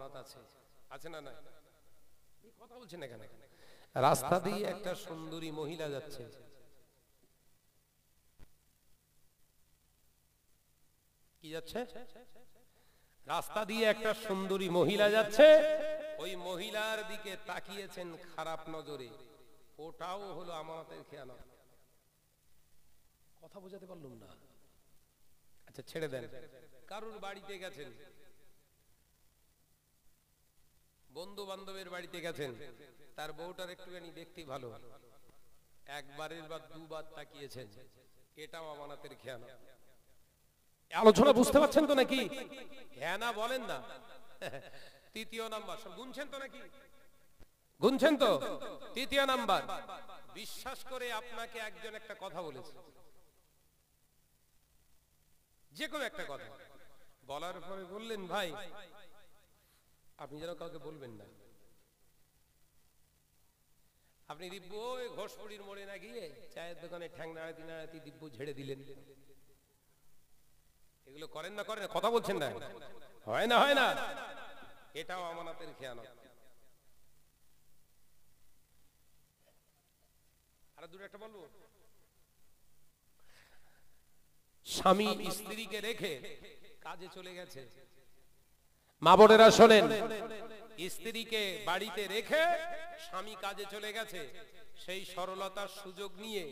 আমানত আছে, আছে না? না কথা বলছেন এখানে। রাস্তা দিয়ে একটা সুন্দরী মহিলা যাচ্ছে, কি যাচ্ছে? রাস্তা দিয়ে একটা সুন্দরী মহিলা যাচ্ছে, ওই মহিলার দিকে তাকিয়েছেন খারাপ নজরে, ওটাও হলো আমানতের খেয়ানত। কথা বোঝাতে পারলাম না? আচ্ছা ছেড়ে দেন, কারুর বাড়িতে গেছেন, বন্ধু বান্ধবের বাড়িতে গেছেন, তার বউটার একটুখানি দেখতে ভালো, একবারের বা দুবার তাকিয়েছেন, এটাও আমানতের খেয়ানত। আলোচনা বুঝতে পারছেন তো নাকি? হ্যাঁ না বলেন না। তৃতীয় নাম্বার, সব গুনছেন তো নাকি? গুনছেন তো? তৃতীয় নাম্বার, বিশ্বাস করে আপনাকে একজন একটা কথা বলেছে, যে কোনো একটা কথা বলার পরে বললেন ভাই আপনি যেন কাউকে বলবেন না, আপনি দিব্য ওই ঘোষপুরির মোড়ে না গিয়ে চায়ের দোকানে ঠ্যাং নাড়াতি নাড়াতি দিব্য ঝেড়ে দিলেন। এগুলো করেন না? করেন? কথা বলছেন না? হয় না? হয় না? এটাও আমানতের খেয়ানত। আর দুটো একটা বলবো। স্বামী স্ত্রীকে রেখে কাজে চলে গেছে, মা বোনেরা শোনেন, স্ত্রীকে বাড়িতে রেখে স্বামী কাজে চলে গেছে, সেই সরলতার সুযোগ নিয়ে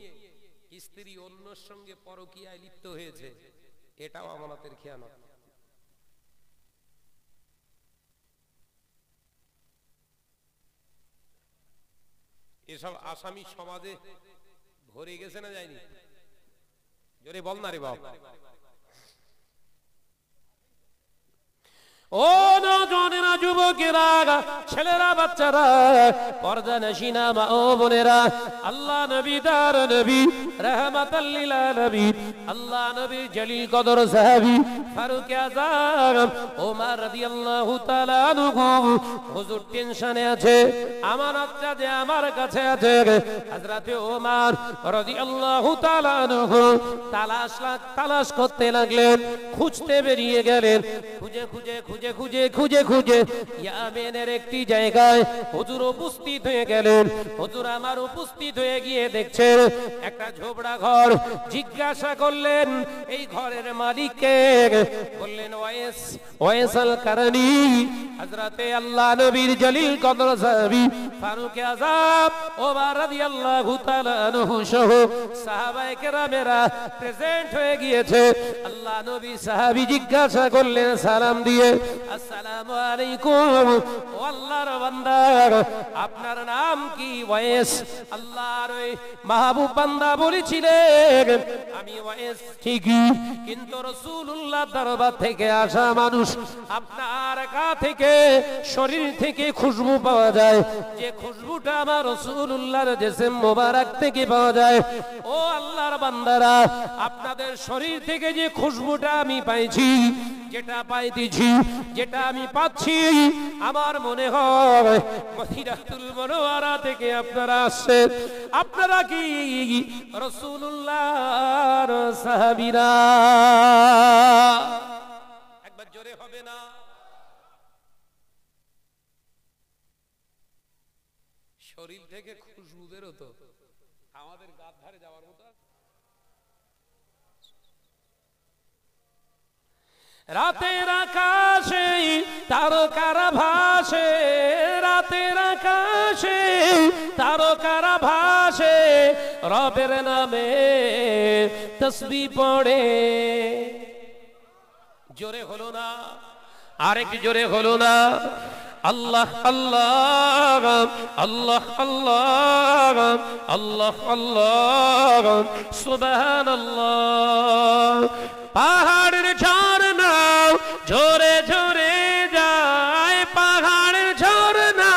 স্ত্রী অন্যের সঙ্গে পরকীয়ায় লিপ্ত হয়েছে, এটাও আমানতের খেয়ানত। এসব আসামি সমাজে ভরে গেছে না যায়নি? জোরে বল না রে বাপ। ও নওজওয়ানেরা, যুবকেরা, ছেলেরা, বাচ্চারা, পর্দা নশিনা মা ও বোনেরা, আল্লাহ নবী তার নবী রাহমাতাল লিল আলামিন, আল্লাহ নবী জলিল কদর সাহাবী ফারুক আযম ওমর রাদিয়াল্লাহু তাআলা আনহু হুজুর টেনশনে আছে, আমানতটা যে আমার কাছে আছে। হযরতে ওমর রাদিয়াল্লাহু তাআলা আনহু তালাশ করতে লাগলেন, খুঁজতে বেরিয়ে গেলেন, খুঁজে খুঁজে খুঁজে খুঁজে খুঁজে খুঁজে ইয়ামেনের একটি জায়গায় হুজুর উপস্থিত হয়ে গেলেন। হুজুর আমার উপস্থিত হয়ে গিয়ে দেখছেন একটা ঝোপড়া ঘর। জিজ্ঞাসা করলেন এই ঘরের মালিককে, বললেন ওয়াইস আল কারনী। হযরতে আল্লাহ নবীর জলিল কদর সাহাবী ফারুক আযম ওমর রাদিয়াল্লাহু তাআলা আনহু সহ সাহাবায়ে কেরামেরা প্রেজেন্ট হয়ে গিয়েছে। আল্লাহ নবী সাহাবী জিজ্ঞাসা করলেন সালাম দিয়ে, আসসালামু আলাইকুম, ও আল্লাহর বান্দা আপনার নাম কি? ওয়াইস। আল্লাহর ওই মাহবুব বান্দা বলেছিলেন আমি ওয়াইস ঠিকই, কিন্তু রাসূলুল্লাহ দরবার থেকে আসা মানুষ, আপনার গা থেকে শরীর থেকে খুশবু পাওয়া যায়, যে খুশবুটা আমার রাসূলুল্লাহর জিসম মোবারক থেকে পাওয়া যায়। ও আল্লাহর বান্দারা, আপনাদের শরীর থেকে যে খুশবুটা আমি পাইছি, যেটা পাইতেছি, যেটা আমি পাচ্ছি, আমার মনে হয় মদিনাতুল মুনাওয়ারা থেকে আপনারা আসছেন। আপনারা কি রাসূলুল্লাহর সাহাবীরা? একবার জোরে হবে না? শরীর থেকে খুশবু বেরোতো, আমাদের গার ধারে যাওয়ার মতো। রাতের আকাশে তারকারা ভাসে, রাতের আকাশে তারকারা ভাসে, রবের নামে তাসবিহ পড়ে। জোরে হলো না? আরেক জোরে হলো না? আল্লাহ আল্লাহ আল্লাহ আল্লাহ আল্লাহ আল্লাহ সুবহানাল্লাহ। পাহাড়ের ঝর্ণা ঝরে ঝরে যায়, পাহাড়ের ঝর্ণা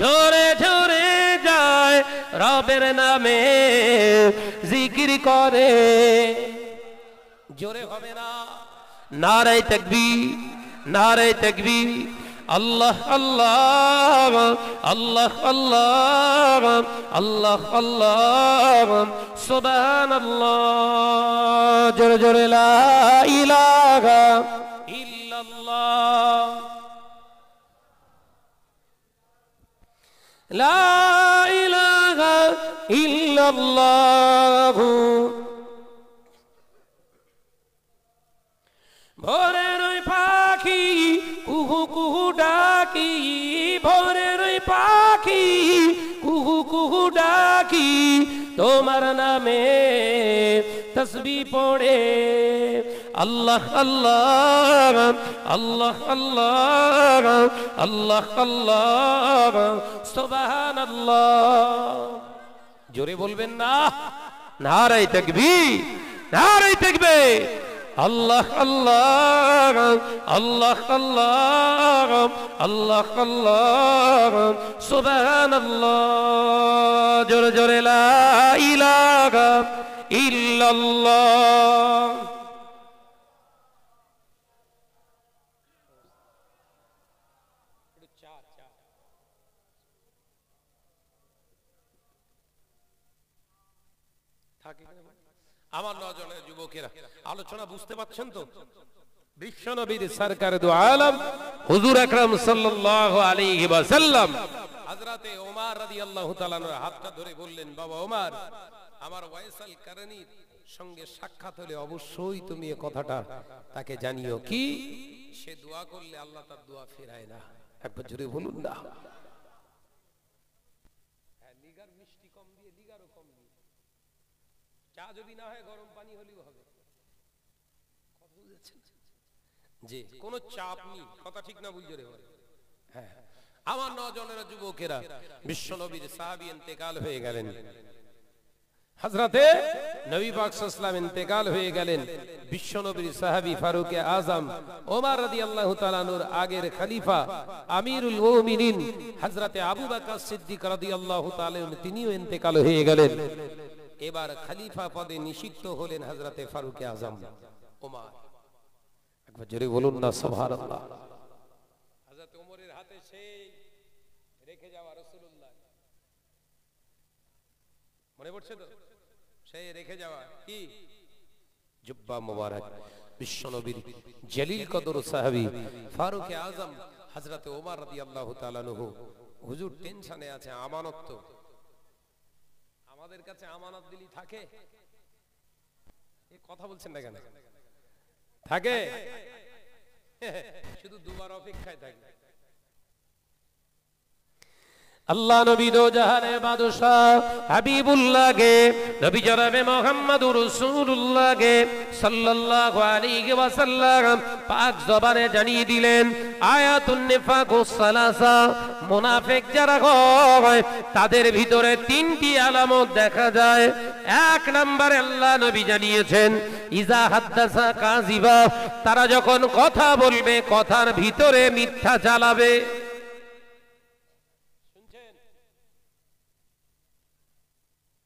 ঝরে ঝরে যায়, রবের নামে জিকির করে। জোরে হবে না? নারে তাকবীর, নারে তাকবীর। আল্লাহ আল্লাহ আল্লাহ আল্লাহ আল্লাহ আল্লাহ সুবহানাল্লাহ। জোরে জোরে লা ইলাহা ইল্লাল্লাহ। লা ইলাহা ইল্লাল্লাহ। ভোরের ওই পাখি কুহু কুহু ডাকি, ভোরের ওই পাখি কুহু কুহু ডাকি, তোমার নামে তসবিহ পড়ে। আল্লাহ আল্লাহ আল্লাহ আল্লাহ আল্লাহ আল্লাহ সুবহানাল্লাহ। জোরে বলবেন না? নারায়ে তাকবীর, নারায়ে তাকবীর। আল্লাহ আল্লাহ আল্লাহ আল্লাহ আল্লাহ আল্লাহ সুবহানাল্লাহ। জোরে জোরে লা ইলাহা ইল্লাল্লাহ। আমার নজনের যুবকেরা, আলোচনা বুঝতে পাচ্ছেন তো? বিশ্বনবীর সরকার দু আলম হুজুর আকরাম সাল্লাল্লাহু আলাইহি ওয়াসাল্লাম হযরতে ওমর রাদিয়াল্লাহু তাআলা এর হাতটা ধরে বললেন, বাবা ওমর, আমার ওয়াইসাল কারনীর সঙ্গে সাক্ষাৎ হলে অবশ্যই তুমি এই কথাটা তাকে জানিও। কি? সে দোয়া করলে আল্লাহ তার দোয়া ফেরায় না। একবার জোরে বলুন না। লিগার মিষ্টি কম দিয়ে, লিগারও কম দিয়ে, চা যদি না হয় গরম পানি হলেও হবে। কথা বুঝেছেন? যে কোনো চাপ নেই, কথা ঠিক না? বুঝে রে? হ্যাঁ, আমার নজনের যুবকেরা, বিশ্বনবীর সাহাবী ইন্তেকাল হয়ে গেলেন। হযরতে নবী পাক সাল্লাল্লাহু আলাইহি ওয়াসাল্লাম ইন্তেকাল হয়ে গেলেন। বিশ্বনবীর সাহাবী ফারুকে আযম ওমর রাদিয়াল্লাহু তাআলা আনহুর আগের খলিফা আমিরুল মুমিনিন হযরতে আবু বকর সিদ্দিক রাদিয়াল্লাহু তাআলা তিনিও ইন্তেকাল হয়ে গেলেন। এবার খলিফা পদে নিষিদ্ধ হলেন হযরতে ফারুকে আযম ওমর। একবার জোরে বলুন না সুবহানাল্লাহ। হযরতে ওমরের হাতে সেই রেখে যাওয়া রাসূলুল্লাহ, মনে পড়ছে তো? সেই রেখে যাওয়া কি জুব্বা মুবারক, বিশ্বনবীর জলিল কদর সাহাবী ফারুকে আযম হযরতে ওমর রাদিয়াল্লাহু তাআলা আনহু। হুজুর টেনশনে আছে, আমানত তো আমাদের কাছে আমানত দিলি থাকে। এই কথা বলছেন না কেন? থাকে, শুধু দুবার অপেক্ষায় থাকে। আল্লাহ নবী দো জাহানের বাদশা হাবিবুল্লাহ গে, নবী জনাবে মুহাম্মদুর রাসূলুল্লাহ গে সাল্লাল্লাহু আলাইহি ওয়াসাল্লাম পাক জবানে জানিয়ে দিলেন, আয়াতুন নিফাকুস সালাসা, মুনাফিক যারা হয় তাদের ভিতরে তিনটি আলামত দেখা যায়। এক নম্বরে আল্লাহ নবী জানিয়েছেন, ইজা হাদ্দাসা কাযিবা, তারা যখন কথা বলবে কথার ভিতরে মিথ্যা চালাবে।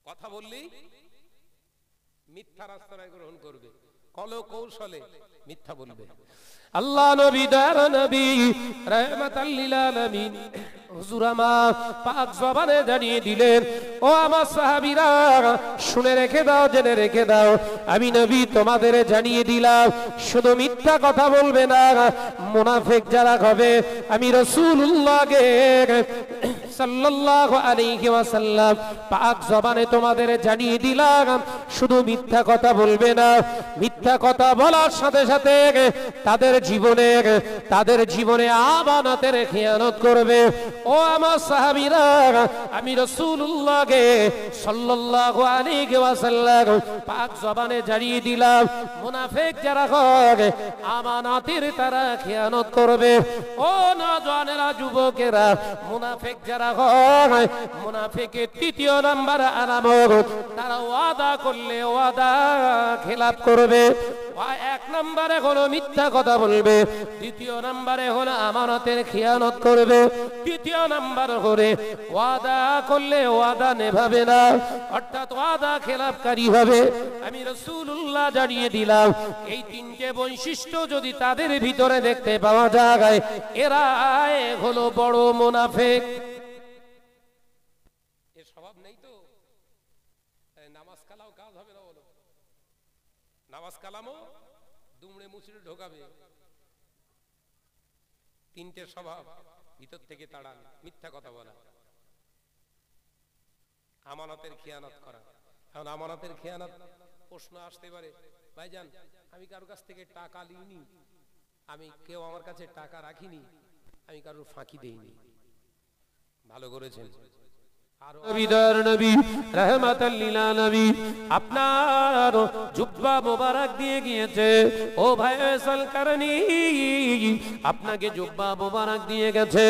কথা বললি মিথ্যা রাস্তায় গ্রহণ করবে, কল কৌশলে মিথ্যা বলবে। আল্লাহ নবী দয়ার নবী রাহমাতাল লিল আলামিন হুজুর আমার পাক জবানে জানিয়ে দিলেন, ও আমার সাহাবীরা শুনে রেখে দাও, জেনে রেখে দাও, আমি নবী তোমাদের জানিয়ে দিলাম, শুধু মিথ্যা কথা বলবে না। মুনাফিক যারা হবে আমি রাসূলুল্লাহকে সাল্লাল্লাহু আলাইহি ওয়াসাল্লাম পাক জবানে তোমাদের জানিয়ে দিলাম, শুধু মিথ্যা কথা বলবে না। মিথ্যা কথা বলার সাথে সাথে তাদের জীবনে আমানতের খেয়ানত করবে। ও আমার সাহাবীরা, আমি রাসূলুল্লাহকে সাল্লাল্লাহু আলাইহি ওয়াসাল্লাম পাক জবানে জানিয়ে দিলাম, মুনাফিক যারা হবে আমানতের তারা খেয়ানত করবে। ও নওজওয়ানেরা, যুবকেরা, মুনাফিক যারা হয় মুনাফিকের তৃতীয় নাম্বার আলামত, তারা ওয়াদা করলে ওয়াদা খেলাপ করবে। এক নম্বরে হলো মিথ্যা কথা বলবে, দ্বিতীয় নম্বরে হলো আমানতের খেয়ানত করবে, তৃতীয় নাম্বার করে ওয়াদা করলে ওয়াদা নেভাবে না, অর্থাৎ ওয়াদা খেলাপকারী হবে। আমি রাসূলুল্লাহ জানিয়ে দিলাম, এই তিনটে বৈশিষ্ট্য যদি তাদের ভিতরে দেখতে পাওয়া যায়, এরা হলো বড় মুনাফিক। এর স্বভাব নেই তো নামাজ কালাও কাজ হবে না, বলো নামাজ কালামও দুমড়ে মুচড়ে ঢোকাবে। তিনটে স্বভাব ভিতর থেকে তাড়ান, মিথ্যা কথা বলা, আমানতের খেয়ানত করা। এখন আমানতের খেয়ানত প্রশ্ন আসতে পারে, ভাইজান আমি কারোর কাছ থেকে টাকা নিইনি, আমি কেউ আমার কাছে টাকা রাখিনি, আমি কারোর ফাঁকি দেইনি। ভালো করেছেন। আপনার জুব্বা মোবারক দিয়ে গিয়েছে, ও ভাই ফয়সাল করনি, আপনাকে জুব্বা মোবারক দিয়ে গেছে।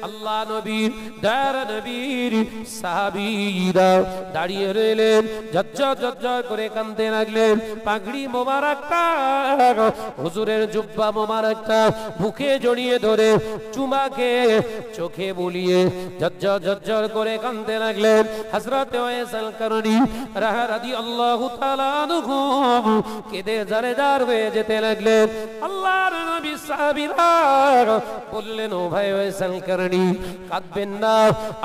আল্লাহ নবীর দয়ার নবীর সাহাবীরা দাঁড়িয়ে রইলেন, ঝরঝর ঝরঝর করে কাঁদতে লাগলেন। পাগড়ি মোবারকটা, হুজুরের জুব্বা মোবারকটা বুকে জড়িয়ে ধরে চুমাকে চোখে বুলিয়ে ঝরঝর ঝরঝর করে কাঁদতে লাগলেন। হযরত ফয়সাল করনি রাদিয়াল্লাহু তাআলা আনহু কেঁদে জারেদার হয়ে যেতে লাগলেন। আল্লাহর নবী সাহাবীরা বললেন, ও ভাই ফয়সাল করনি, কাঁদবেন না,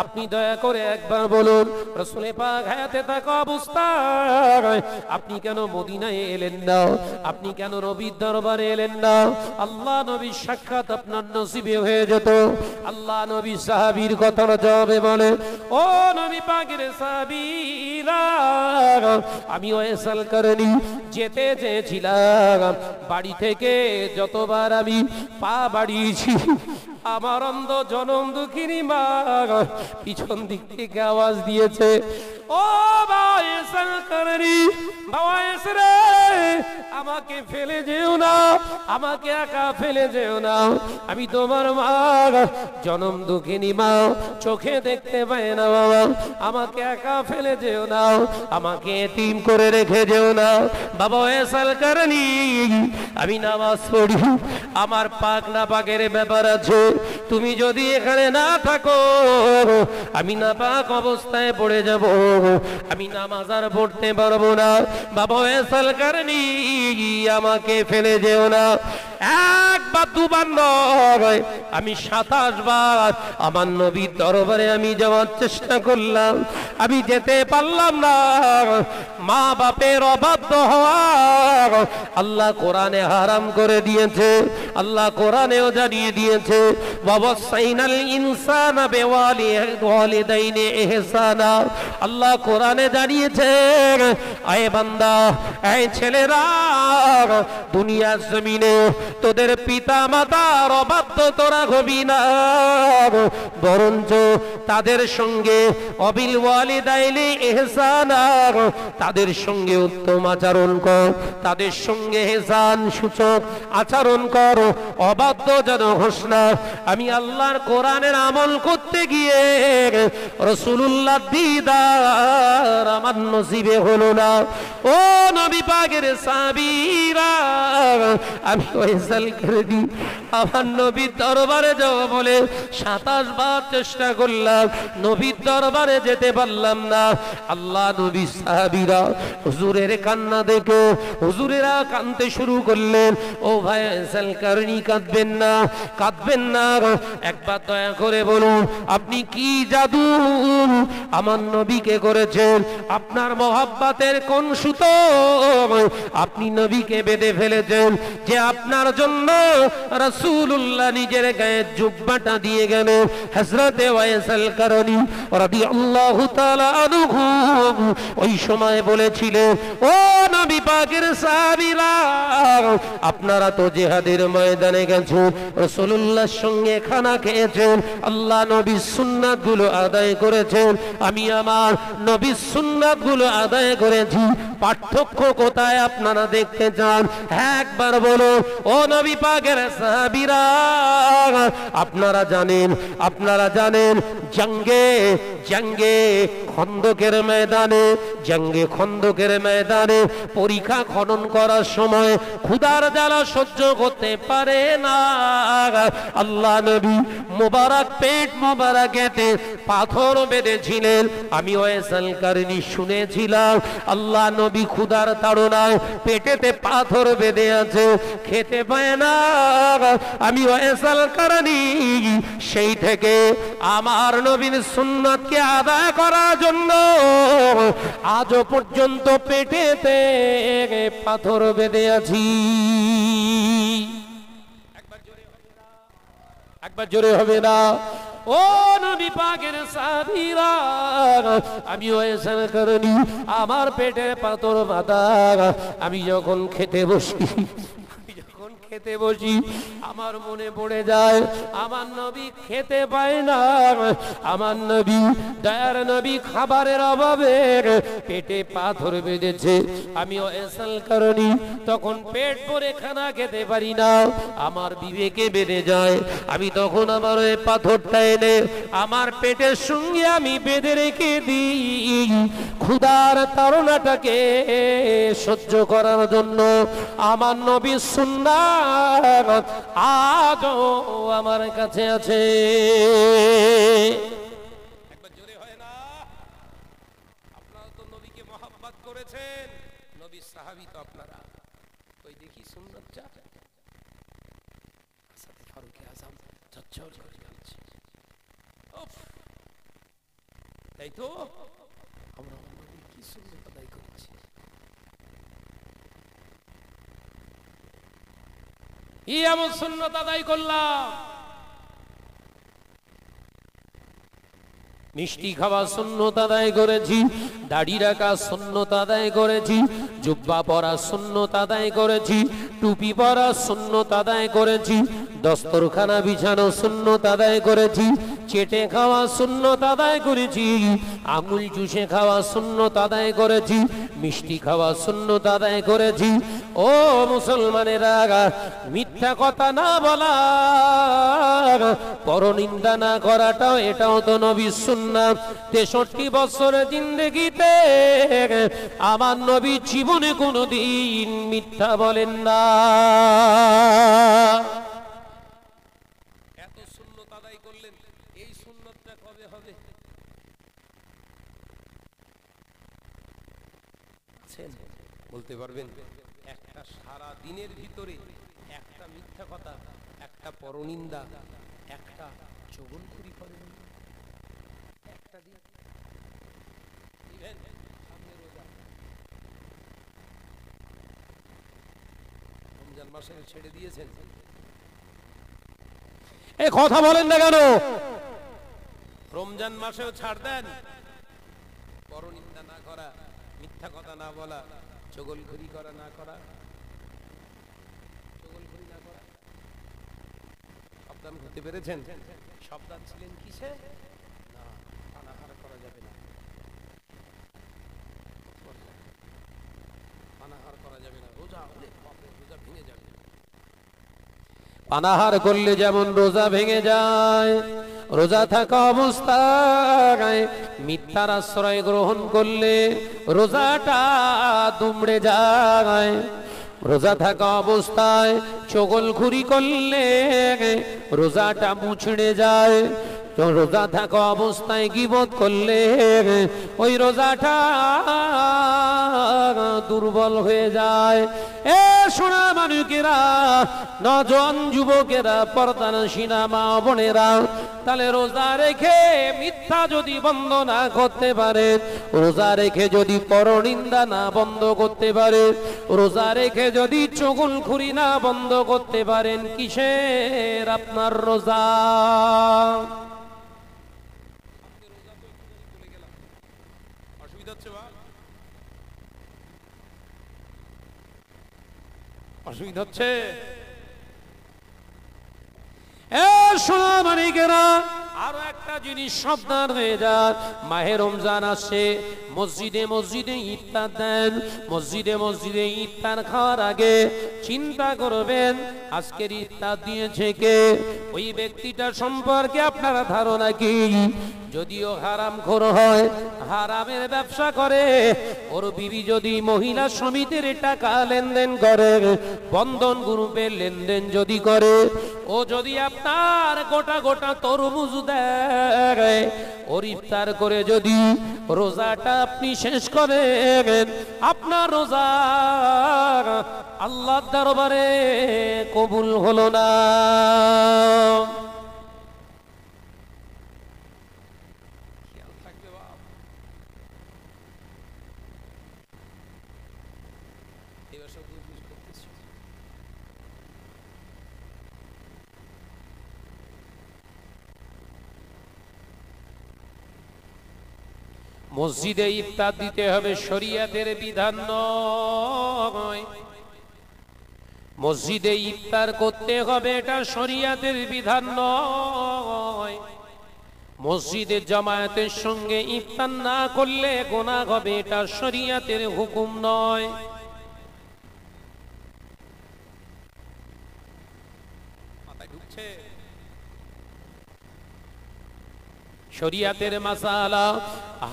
আপনি দয়া করে একবার বলুন, রাসূল পাক হায়াতে থাকা অবস্থায় আপনি কেন মদিনায় এলেন না? আপনি কেন নবীর দরবারে এলেন না? আল্লাহ নবীর সাক্ষাৎ আপনার নসিবে হয়ে যেত। আল্লাহ নবী সাহাবীর কথার জবাবে বলে, ও নবী পাকের সাহাবীরা, আমি ফয়সাল করনি যেতে চেয়েছিলাম, বাড়ি থেকে যতবার আমি পা বাড়িয়েছি আমার অন্ধ জনম দুঃখিনী মা পিছন দিক থেকে আওয়াজ দিয়েছে, ও ফয়সাল করনি, বাবা এসরে আমাকে ফেলে যেও না, আমাকে একা ফেলে যেও না, আমি তোমার মা, জনম দুঃখিনী মা, চোখে দেখতে পায় না বাবা, আমাকে একা ফেলে যেও না, আমাকে এতিম করে রেখে যেও না। বাবা ফয়সাল করনি, আমি নামাজ পড়ি, আমার পাক না পাকের ব্যাপার আছে, তুমি যদি এখানে না থাকো আমি না পাক অবস্থায় পড়ে যাব, আমি নামাজ আর পড়তে পারবো না। বাবা ফয়সাল করনি, আমাকে ফেলে যেও না। একবার দুবার নয়, আমি 27 বার আমার নবীর দরবারে আমি যাওয়ার চেষ্টা করলাম, আমি যেতে পারলাম না। মা বাপের অবাধ্য হওয়া আল্লাহ কোরআনে হারাম করে দিয়েছে, আল্লাহ কোরআনেও জানিয়ে দিয়েছে, ওয়াসাইনাল ইনসানা বিওয়ালিদাইনি ইহসানা। আল্লাহ কোরআনে জানিয়েছে, আয়ে বান্দা, এই ছেলেরা, দুনিয়ার জমিনে তোদের পিতা মাতার অবাধ্য তোরা হবি না, বরঞ্চ তাদের সঙ্গে অবিল ওয়ালিদাইনি ইহসানা, তাদের সঙ্গে উত্তম আচরণ কর, তাদের সঙ্গে ইহসান সূচক আচরণ কর, অবাধ্য যেন হোস না। আমি আল্লাহর কোরআনের আমল করতে গিয়ে রাসূলুল্লাহ দিদার আমার নসিবে হলো না। ও নবী পাকের সাহাবীরা, আমি ফয়সাল করনি আমার নবীর দরবারে যাব বলে 27 বার চেষ্টা করলাম, নবীর দরবারে যেতে পারলাম না। আল্লাহ নবী সাহাবীরা হুজুরের কান্না দেখে হুজুরেরা কাঁদতে শুরু করলেন। ও ভাই ফয়সাল করনি, কাঁদবেন না, কাঁদবেন না, একবার দয়া করে বলুন আপনি কি জাদু আমার নবীকে করেছেন? আপনার মহব্বতের কোন সুতো আপনি নবীকে বেঁধে ফেলেছেন যে আপনার জন্য রাসূলুল্লাহ নিজের গায়ে জুব্বাটা দিয়ে গেলেন? হযরত ফয়সাল করনি রাদিয়াল্লাহু তাআলা আনহু ওই সময় বলেছিলেন, ও নবী পাকের সাহাবীরা, আপনারা তো জিহাদের ময়দানে গেছেন, রাসূলুল্লাহর সঙ্গে খানা খেয়েছেন, আল্লাহ নবীর সুন্নাতগুলো আদায় করেছেন, আমি আমার নবীর সুন্নাতগুলো আদায় করেছি, পার্থক্য কোথায় আপনারা দেখতে চান? একবার বলো ও নবী পাকের সাহাবীরা, আপনারা জানেন জঙ্গে খন্দকের ময়দানে পরীক্ষা খনন করার সময় ক্ষুধার জ্বালা সহ্য করতে পারে না, আল্লাহ নবী মোবারক পেট মোবারকেতে পাথর বেঁধেছিলেন। আমি ফয়সাল করনি শুনেছিলাম আল্লাহ নবী ক্ষুধার তাড়নায় পেটেতে পাথর বেঁধে আছে, খেতে পায় না। আমি ফয়সাল করনি সেই থেকে আমার নবীর সুন্নাতকে আদায় করার জন্য আজও পর্যন্ত পেটেতে পাথর বেঁধে আছি। একবার জোরে হবে না? ও নবী পাকের সাহাবীরা, আমি ওয়াইসাল কারণী আমার পেটের পাথর বাঁধা, আমি যখন খেতে বসি আমার মনে পড়ে যায় আমার নবী খেতে পায় না, আমার নবী দয়ার নবী খাবারের অভাবে পেটে পাথর বেঁধেছে। আমি ওয়াইসাল কারণী তখন পেট ভরে খানা খেতে পারি না, আমার বিবেকে বেঁধে যায়। আমি তখন আমার ওই পাথরটা এনে আমার পেটের সঙ্গে আমি বেঁধে রেখে দিই, ক্ষুধার তাড়নাটাকে সহ্য করার জন্য। আমার নবীর সুন্নাত আজও আমার কাছে আছে। একবার জোরে হয় না? আপনারা তো নবীকে মহব্বত করেছেন, নবীর সাহাবী তো আপনারা। ওই দেখি সুন্নাতটা সাথে ফারুক আযম চচ্চর করে যাচ্ছে। তাই তো আমরা নবীর কি সুন্নাত আদায় করছি। এমন সুন্নাত আদায় করলাম, মিষ্টি খাওয়া সুন্নাত আদায় করেছি, দাড়ি রাখা সুন্নাত আদায় করেছি, জুব্বা পরা সুন্নাত আদায় করেছি, টুপি পরা সুন্নাত আদায় করেছি, দস্তরখানা বিছানো সুন্নাত আদায় করেছি, চেটে খাওয়া সুন্নাত আদায় করেছি, আঙুল চুষে খাওয়া সুন্নাত আদায় করেছি, মিষ্টি খাওয়া সুন্নাত আদায় করেছি। ও মুসলমানেরা, মিথ্যা কথা না বলা, পরনিন্দা না করাটাও এটাও তো নবীর সুন্নাত। 63 বছরের জিন্দেগিতে আমার নবী জীবনে কোনোদিন মিথ্যা বলেন না। এত সুন্নাত আদায় করলেন, এই সুন্নাতটা কবে হবে? বলতে পারবেন? একটা সারা দিনের ভিতরে একটা মিথ্যা কথা, একটা পরনিন্দা, একটা চগলখড়ি করেন, একটা দিন সামনে রোজা, রমজান মাসে ছেড়ে দিয়েছেন, এই কথা বলেন না কেন? রমজান মাসেও ছাড় দেন, পরনিন্দা না করা, মিথ্যা কথা না বলা, চগলখড়ি করা না করা, চগলখড়ি না করা। সাবধান হতে পেরেছেন? সাবধান ছিলেন কিসে? না, পানাহার করা যাবে না, পানাহার করা যাবে না, রোজা হলে রোজা ভেঙে যাবে। পানাহার করলে যেমন রোজা ভেঙে যায়, রোজা থাকা অবস্থায় মিথ্যার আশ্রয় গ্রহণ করলে রোজাটা দুমড়ে যায়। রোজা থাকা অবস্থায় চগলখড়ি করলে রোজাটা মুছড়ে যায়। রোজা থাকা অবস্থায় গীবত করলে ওই রোজাটা দুর্বল হয়ে যায়। এ সোনা মানুষেরা, নজন যুবকেরা, পর্দানশীনা মা বোনেরা, তাহলে রোজা রেখে মিথ্যা যদি বন্ধ না করতে পারে, রোজা রেখে যদি পরনিন্দা না বন্ধ করতে পারে, রোজা রেখে যদি চগলখড়ি না বন্ধ করতে পারেন, কিসের আপনার রোজা? অসুবিধা হচ্ছে? আরো একটা জিনিস সাবধান হয়ে যান, মাহে রমজান আসছে, মসজিদে মসজিদে ইফতার দেন, মসজিদে মসজিদে ইফতার খাওয়ার আগে চিন্তা করবেন আজকের ইফতার দিয়েছে কে, ওই ব্যক্তিটা সম্পর্কে আপনারা ধারণা কি? যদিও হারামখোর হয়, হারামের ব্যবসা করে, ওর বিবি যদি মহিলা সমিতির টাকা লেনদেন করে, বন্ধন গ্রুপের লেনদেন যদি করে, ও যদি আপনার গোটা গোটা তরমুজ দেয়, ওর ইফতার করে যদি রোজাটা আপনি শেষ করেন, আপনার রোজা আল্লাহর দরবারে কবুল হলো না। মসজিদে ইফতার দিতে হবে শরীয়তের বিধান নয়। মসজিদে ইফতার করতে হবে এটা শরীয়তের বিধান নয়। মসজিদে জামায়াতের সঙ্গে ইফতার না করলে গুনাহ হবে এটা শরীয়তের হুকুম নয়। মাথায় ঢুকছে? শরীয়তের মাসালা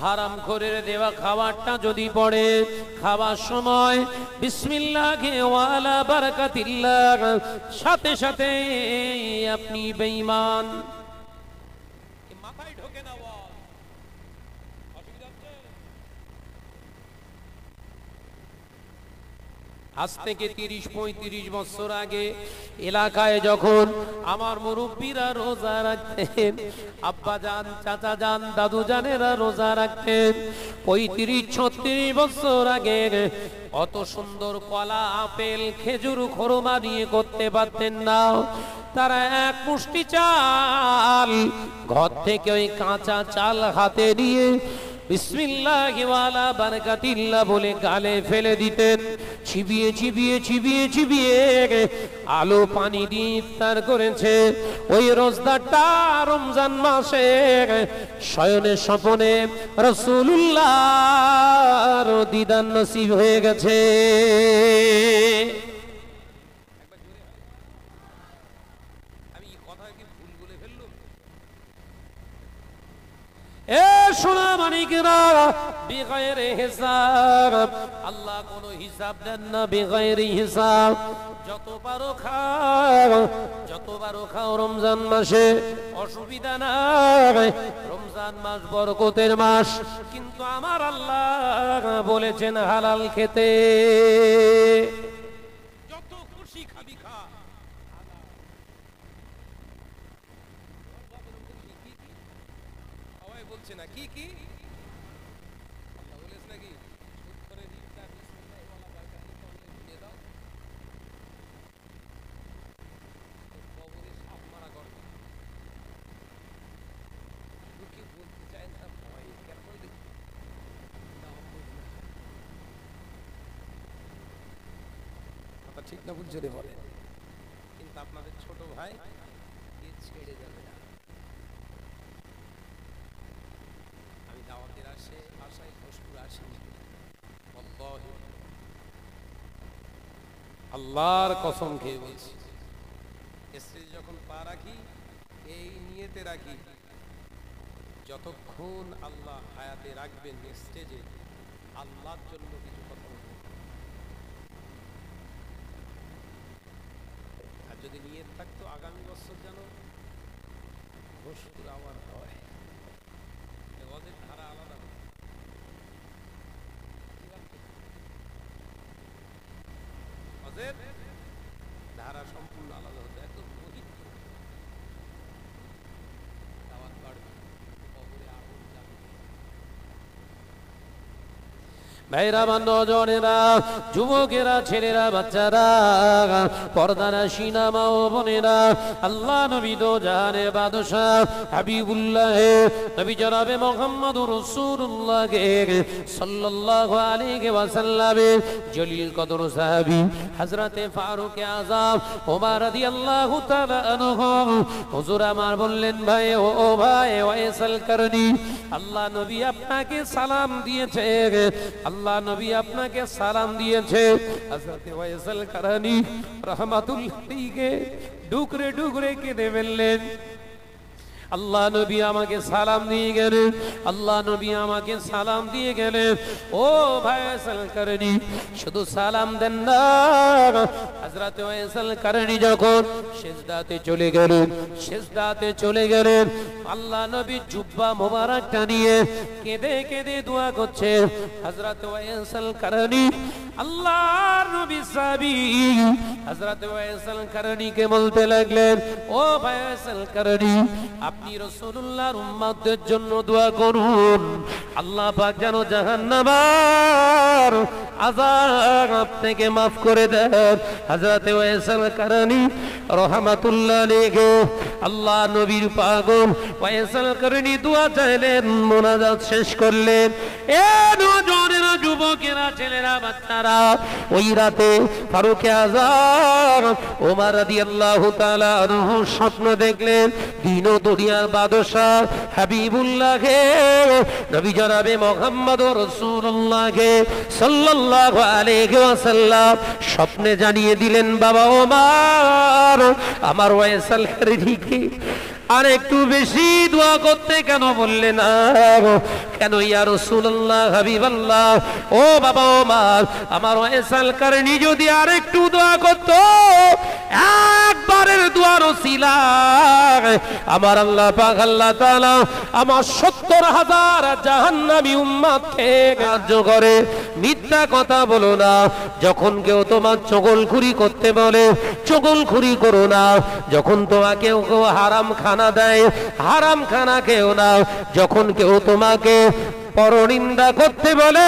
হারাম করে দেওয়া খাবারটা যদি পড়ে খাওয়ার সময় বিসমিল্লাহি ওয়া আলা বারাকাতিল্লাহ সাথে সাথে আপনি বেঈমান। মাথায় ঢোকে না ওয়াজ, অসুবিধা হচ্ছে? আজ থেকে 30-35 বছর আগে এলাকায় যখন আমার মুরব্বীরা রোজা রাখতেন, আব্বা জান, চাচা জান, দাদু জানেরা রোজা রাখতেন, 35-36 বছর আগে অত সুন্দর কলা, আপেল, খেজুর, খরমা নিয়ে করতে পারতেন না। তারা এক মুষ্টি চাল ঘর থেকে ওই কাঁচা চাল হাতে নিয়ে বিসমিল্লাহি ওয়া আলা বারাকাতিল্লাহ বলে গালে ফেলে দিতেন। চিবিয়ে চিবিয়ে চিবিয়ে চিবিয়ে আলো পানি দিয়ে ইফতার করেছে। ওই রোজাদারটা রমজান মাসে শয়নে স্বপনে রাসূলুল্লাহর দিদার নসিব হয়ে গেছে। এ সোনা মানিকরা, বিগাইরে হিসাব, আল্লাহ কোনো হিসাব দেন না, বিগাইরে হিসাব। যত পারো খাও, যত পারো খাও রমজান মাসে, অসুবিধা নাই। রমজান মাস বরকতের মাস, কিন্তু আমার আল্লাহ বলেছেন হালাল খেতে। যত খুশি খাবি খা। বলছে না কি কি আল্লাহ বলেছে নাকি করে দিতা বিসমিল্লাহি ওয়ালা বারাকাতুহু দিয়ে দাও। কবরে সাপ মারা গর্ত কি বলতে চায় না ভাই, কেন বলতে কথা ঠিক না বুঝে রে বলে, কিন্তু আপনাদের ছোট ভাই এ ছেড়ে যাবে না। আল্লাহর কসম খেয়ে বলছি, স্টেজে যখন পা রাখি এই নিয়তে রাখি, যতক্ষণ আল্লাহ হায়াতে রাখবেন স্টেজে আল্লাহর জন্য কিছু কথা বলবেন। আর যদি নিয়ত থাকতো আগামী বছর যেন ঘোষপুর আমার হয়, ওদের ধারা আলাদা। ধারা সম্পূর্ণ আলাদা হতো, এত পবিত্র দাওয়াত বাড়বে, কবরে আগুন জ্বালবে। ভাইরা, নজনেরা, যুবকেরা, ছেলেরা, বাচ্চারা, পর্দারা, সিনামা ও বোনেরা, আল্লাহ নবী দো জাহানের বাদশাহ হাবিবুল্লাহ নবী জনাবে মুহাম্মদুর রাসূলুল্লাহ সাল্লাল্লাহু আলাইহি ওয়াসাল্লাম জলিল কদর সাহাবী হযরতে ফারুক আযম ওমর রাদিয়াল্লাহু তাআলা আনহু হুজুর আমার বললেন, ভাই ও ভাই ওয়াইসাল করনি, আল্লাহ নবী আপনাকে সালাম দিয়েছে, আল্লাহ নবী আপনাকে সালাম দিয়েছে। হযরত ওয়াইসাল করনি রাহমাতুল্লাহ আলাইহি ডুকরে ডুকরে কেঁদে ফেললেন। আল্লাহ নবী আমাকে সালাম দিয়ে গেলেন, আল্লাহ নবী আমাকে সালাম দিয়ে গেলেন। ও ভাই ওয়াইসাল করনি, শুধু সালাম দেন না, হযরত ওয়াইসাল করনি যখন সিজদাতে চলে গেলেন, সিজদাতে চলে গেলেন, আল্লাহ নবী জুব্বা মোবারকটা নিয়ে কেঁদে কেঁদে দোয়া করছে। হযরত ওয়াইসাল করনি আল্লাহর নবী সাহাবী হযরত ওয়াইসাল করনিকে বলতে লাগলেন, ও ভাই ওয়াইসাল করনি, আপনি রাসূলুল্লাহর উম্মতদের জন্য দোয়া করুন, আল্লাহ পাক যেন জাহান্নামের আযাব থেকে maaf করে দেন। হযরত ওয়াইসাল কারনী রাহমাতুল্লাহ আলাইহি আল্লাহ নবীর পাগল ওয়াইসাল কারনী দোয়া চাইলেন, মুনাজাত শেষ করলেন। এ নওজোয়ানেরা, যুবকেরা, ছেলেরা, বাচ্চারা, ওই রাতে ফারুক আযম ওমর রাদিয়াল্লাহু তাআলা আনহু স্বপ্ন দেখলেন দিন ও দুনিয়ার বাদশা হাবিবুল্লাহকে নবী জনাবে মুহাম্মদুর রাসূলুল্লাহকে সাল্লাল্লাহু আলাইহি ওয়াসাল্লাম স্বপ্নে জানিয়ে দিলেন, বাবা ওমর, আমার ওয়াইসাল কারনীকে আর একটু বেশি দোয়া করতে কেন বললে না? কেন ইয়া রাসূলুল্লাহ, হাবিবাল্লাহ, ও বাবা ওমর, আমার ওয়াইসাল কারনী যদি আর একটু দোয়া করত, একবারের দোয়ার ওসিলায় আমার আল্লাহ পাক আল্লাহ তাআলা আমার ৭০,০০০ জাহান্নামী উম্মতকে সাহায্য করে। মিথ্যা কথা বলো না। যখন কেউ তোমার চগলখুরি করতে বলে, চগলখুরি করো না। যখন তোমাকে কেউ হারাম খানা দেয়, হারাম খানা খেও না। যখন কেউ তোমাকে পরনিন্দা করতে বলে,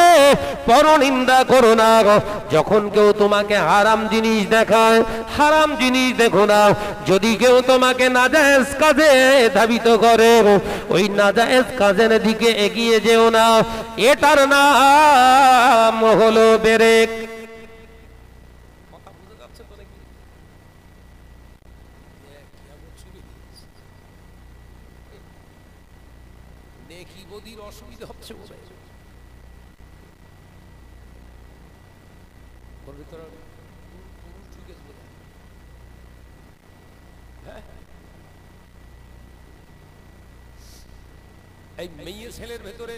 পরনিন্দা করো না। যখন কেউ তোমাকে হারাম জিনিস দেখায়, হারাম জিনিস দেখো না। যদি কেউ তোমাকে নাজায়েজ কাজে ধাবিত করে, ওই নাজায়েজ কাজের দিকে এগিয়ে যেও না। এটার নাম হলো বেরেক। অসুবিধা হচ্ছে এই মেয়ে ছেলের ভেতরে,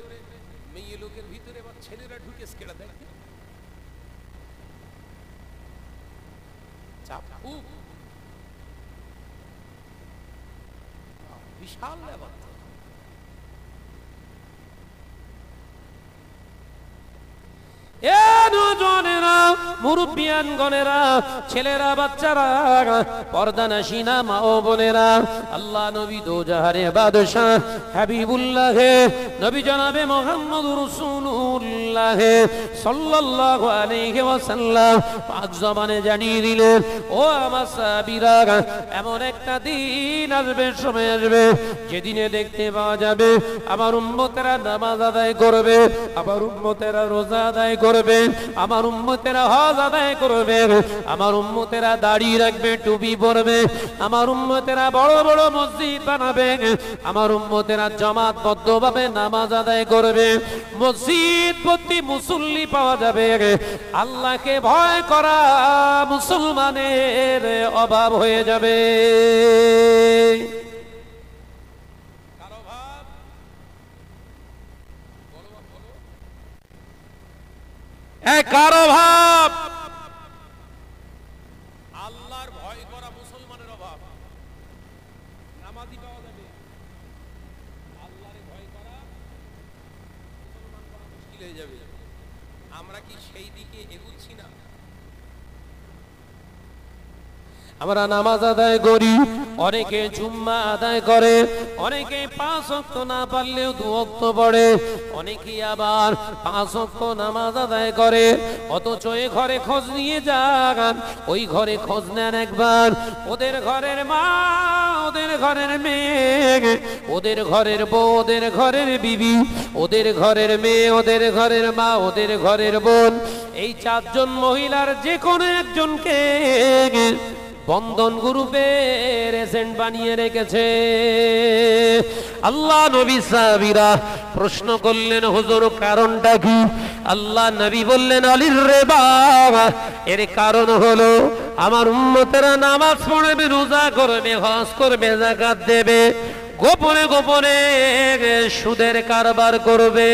মেয়ে লোকের ভিতরে বা ছেলেরা ঢুকে কেড়া দেয় চাপ খুব বিশাল ব্যাপার। মুরব্বিয়ানগণেরা, ছেলেরা, বাচ্চারা, পর্দানাশিনা মা ও বোনেরা, আল্লাহ নবী দোজাহারে বাদশাহ হাবিবুল্লাহ নবী জনাবে মুহাম্মদুর রাসূলুল্লাহ সাল্লাল্লাহু আলাইহি ওয়াসাল্লাম পাক জবানে জানিয়ে দিলেন, ও আমার সাহাবীরা, এমন একটা দিন আসবে, সময় আসবে, যেদিনে দেখতে পাওয়া যাবে আমার উম্মতেরা নামাজ আদায় করবে, আমার উম্মতেরা রোজা আদায় করবে, আমার উম্মতেরা হজ আদায় করবে, আমার উম্মতেরা দাড়ি রাখবে, টুপি পরবে, আমার উম্মতেরা বড় বড় মসজিদ বানাবে, আমার উম্মতেরা জামাতবদ্ধভাবে নামাজ আদায় করবে, মসজিদ প্রতি মুসল্লি পাওয়া যাবে। আল্লাহকে ভয় করা মুসলমানের অভাব হয়ে যাবে। কারো ভাব আল্লাহর ভয় করা মুসলমানের অভাব। নামাজি পাওয়া যাবে, আল্লাহর ভয় করা মুসলমান করা মুশকিল হয়ে যাবে। আমরা কি সেই দিকে এগুচ্ছি না? আমরা নামাজ আদায় করি, অনেকে জুম্মা আদায় করে, অনেকে ৫ ওয়াক্ত না পারলেও ২ ওয়াক্ত পড়ে, অনেকে আবার ৫ ওয়াক্ত নামাজ আদায় করে। অথচ এই ঘরে খোঁজ নিয়ে যান, ওই ঘরে খোঁজ নেন একবার, ওদের ঘরের মা, ওদের ঘরের মেয়ে, ওদের ঘরের বউ, ওদের ঘরের বিবি, ওদের ঘরের মেয়ে, ওদের ঘরের মা, ওদের ঘরের বোন, এই ৪ জন মহিলার যে কোনো একজনকে বন্ধন গ্রুপের এজেন্ট বানিয়ে রেখেছে। আল্লাহ নবী সাহাবীরা প্রশ্ন করলেন, হুজুর কারণটা কি? আল্লাহ নবী বললেন, আলীর রে বাবা, এর কারণ হলো আমার উম্মতেরা নামাজ পড়বে, রোজা করবে, হজ করবে, যাকাত দেবে, গোপনে গোপনে সুদের কারবার করবে।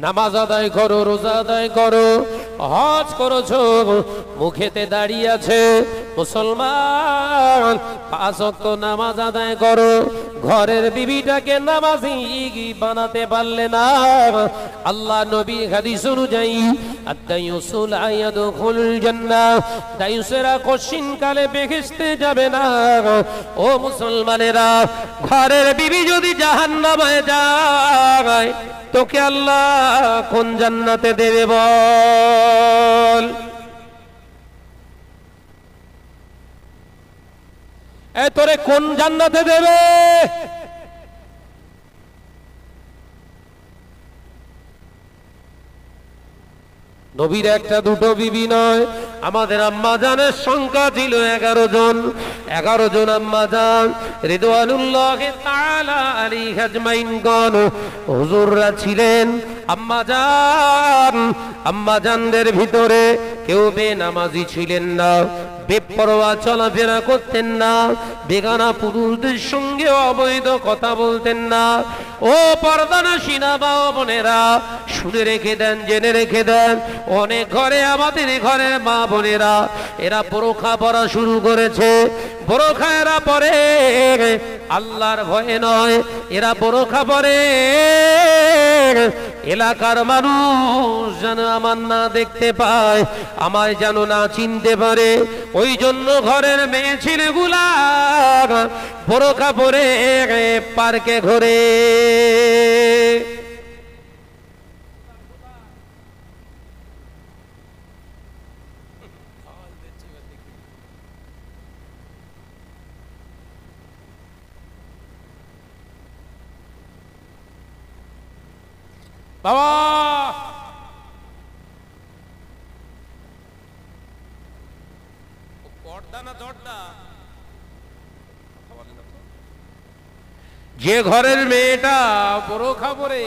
নামাজ আদায় করো, রোজা আদায় করো, হজ করেছো, মুখেতে দাঁড়িয়ে আছে মুসলমান, ৫ ওয়াক্ত নামাজ আদায় করো, ঘরের বিবিটাকে নামাজি বানাতে পারলে না। আল্লাহ নবী হাদিস অনুযায়ী আদ-দায়ুসু লা ইয়াদখুলুল জান্নাহ, দায়ুসেরা কশিনকালে বেহেশতে যাবে না। ও মুসলমানেরা, ঘরের বিবি যদি জাহান্নামে যায়, তোকে আল্লাহ কোন জান্নাতে দেবে বল? তোরে কোন জান্নাতে দেবে? নবীর একটা দুটো বিবি নয়, আমাদের আম্মা জানের সংখ্যা ছিল 11 জন। 11 জন আম্মা জান রিদওয়ানুল্লাহি তাআলা আলাইহি আজমাইন গণ হুজুররা ছিলেন। আম্মা জানদের ভিতরে কেউ বেনামাজি ছিলেন না, বেপরোয়া চলাফেরা করতেন না, বেগানা পুরুষদের সঙ্গে অবৈধ কথা বলতেন না। ও পর্দানশীলা মা বোনেরা, শুনে রেখে দেন, জেনে রেখে দেন, অনেক ঘরে, আমাদের ঘরের মা বোনেরা এরা বোরখা পরা শুরু করেছে। বোরখা এরা পরে আল্লাহর ভয়ে নয়, এরা বোরখা পরে এলাকার মানুষ যেন আমার না দেখতে পায়, আমায় যেন না চিনতে পারে। ওই জন্য ঘরের মেয়ে ছেলেগুলা বোরখা পরে পার্কে ঘোরে। বাবা যে ঘরের মেয়েটা বোরখা পরে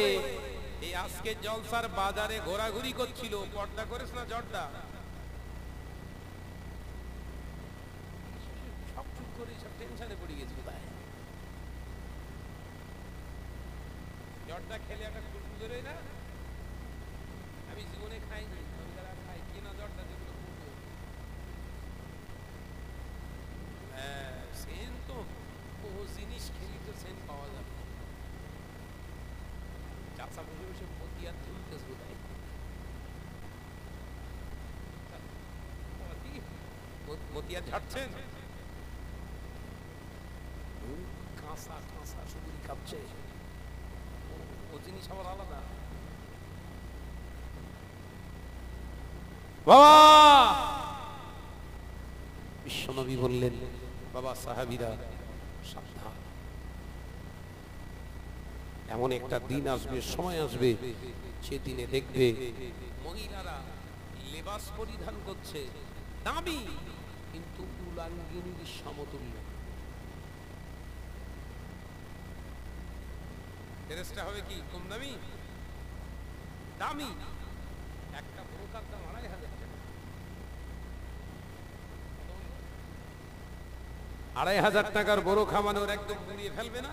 এই আজকে জলসার বাজারে ঘোরাঘুরি করছিল, পর্দা করেছ না জর্দা? সব চুপ করে সব টেনশনে পড়ে গেছে। কোথায় জর্দা খেলে একটা খুশবু বেরোয় না? আমি জীবনে খাইনি, যারা খাই কিনা জর্দা যেগুলো সেন তো বহু জিনিস খেলি তো সেন পাওয়া যাবে। চাষা বসে বসে মতিয়ার ঝুলতেছ বোধহয়। মতিয়ার ঝাড়ছেন, কাঁচা কাঁচা সুগুরি কাঁপছে। ও জিনিস আবার আলাদা। বাবা বিশ্বনবী বললেন, বাবা সাহাবীরা সাবধান, এমন একটা দিন আসবে, সময় আসবে, সেদিনে দেখবে মহিলারা লেবাস পরিধান করছে দামি, কিন্তু উলাঙ্গিনীর সমতুল্য। ড্রেসটা হবে কি কম দামি? দামি। একটা বোরকার দাম 2500 টাকা। 2500 টাকার বোরখা মানে ওর একদম গুড়িয়ে ফেলবে না?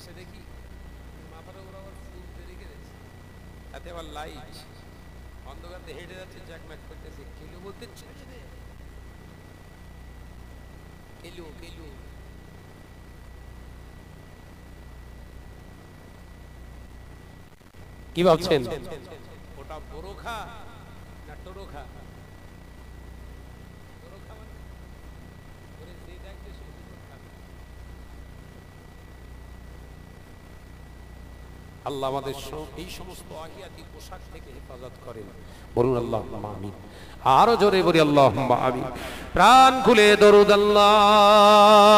সে দেখি মাথার উপর আবার ফুল রেখে দিয়েছে, তাতে আবার লাইট, অন্ধকারে হেঁটে যাচ্ছে, জ্যাকম্যাক করতেছে। কেলো বলতে ছেড়ে দে, কেলো কেলো। কি ভাবছেন ওটা বোরখা না টোরখা? আল্লাহ আমাদের এই সমস্ত আহিয়াতি পোশাক থেকে হেফাজত করেন। বলুন আল্লাহুম্মা আমিন। আরো জোরে বলি আল্লাহুম্মা আমিন। প্রাণ খুলে দরুদ আল্লাহুম্মা।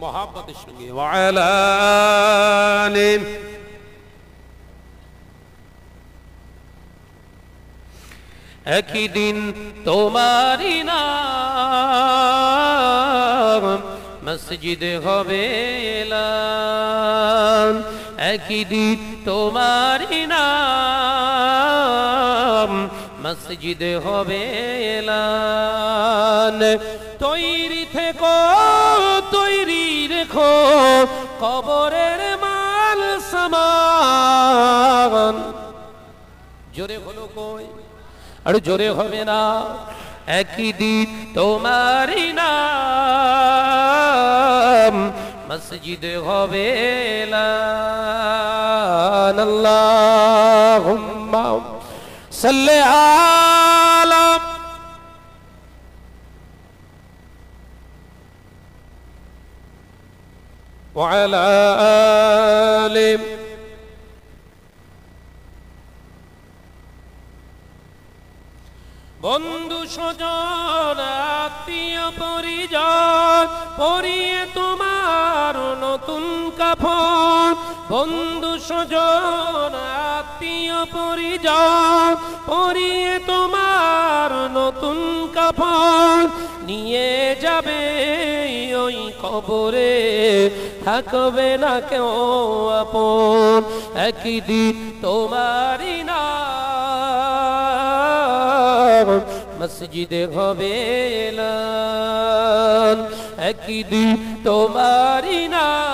মহাব্বতের সঙ্গে ওয়া আলা আলি। একই দিন তোমারই নাম মসজিদে হবে এলান, একই দিন তোমারই নাম মসজিদে হবে এলান। তৈরি থেকো, তৈরি রেখো কবরের মাল সামান। জোরে হলো কই? আরে জোরে হবে না। একদিন তোমারই নাম মসজিদে হবে এলান আল্লাহুম্মা সাল্লি আলা ওয়া আলা আলি বন্ধু স্বজন আত্মীয় পরিজন পরিয়ে তোমার নতুন কাফন বন্ধু স্বজন আত্মীয় পরিজন পরিয়ে তোমার নতুন কাফন নিয়ে যাবে ওই কবরে থাকবে না কেউ আপন একদিন তোমারই নাম মসজিদে হবে এলান একদিন তোমারই নাম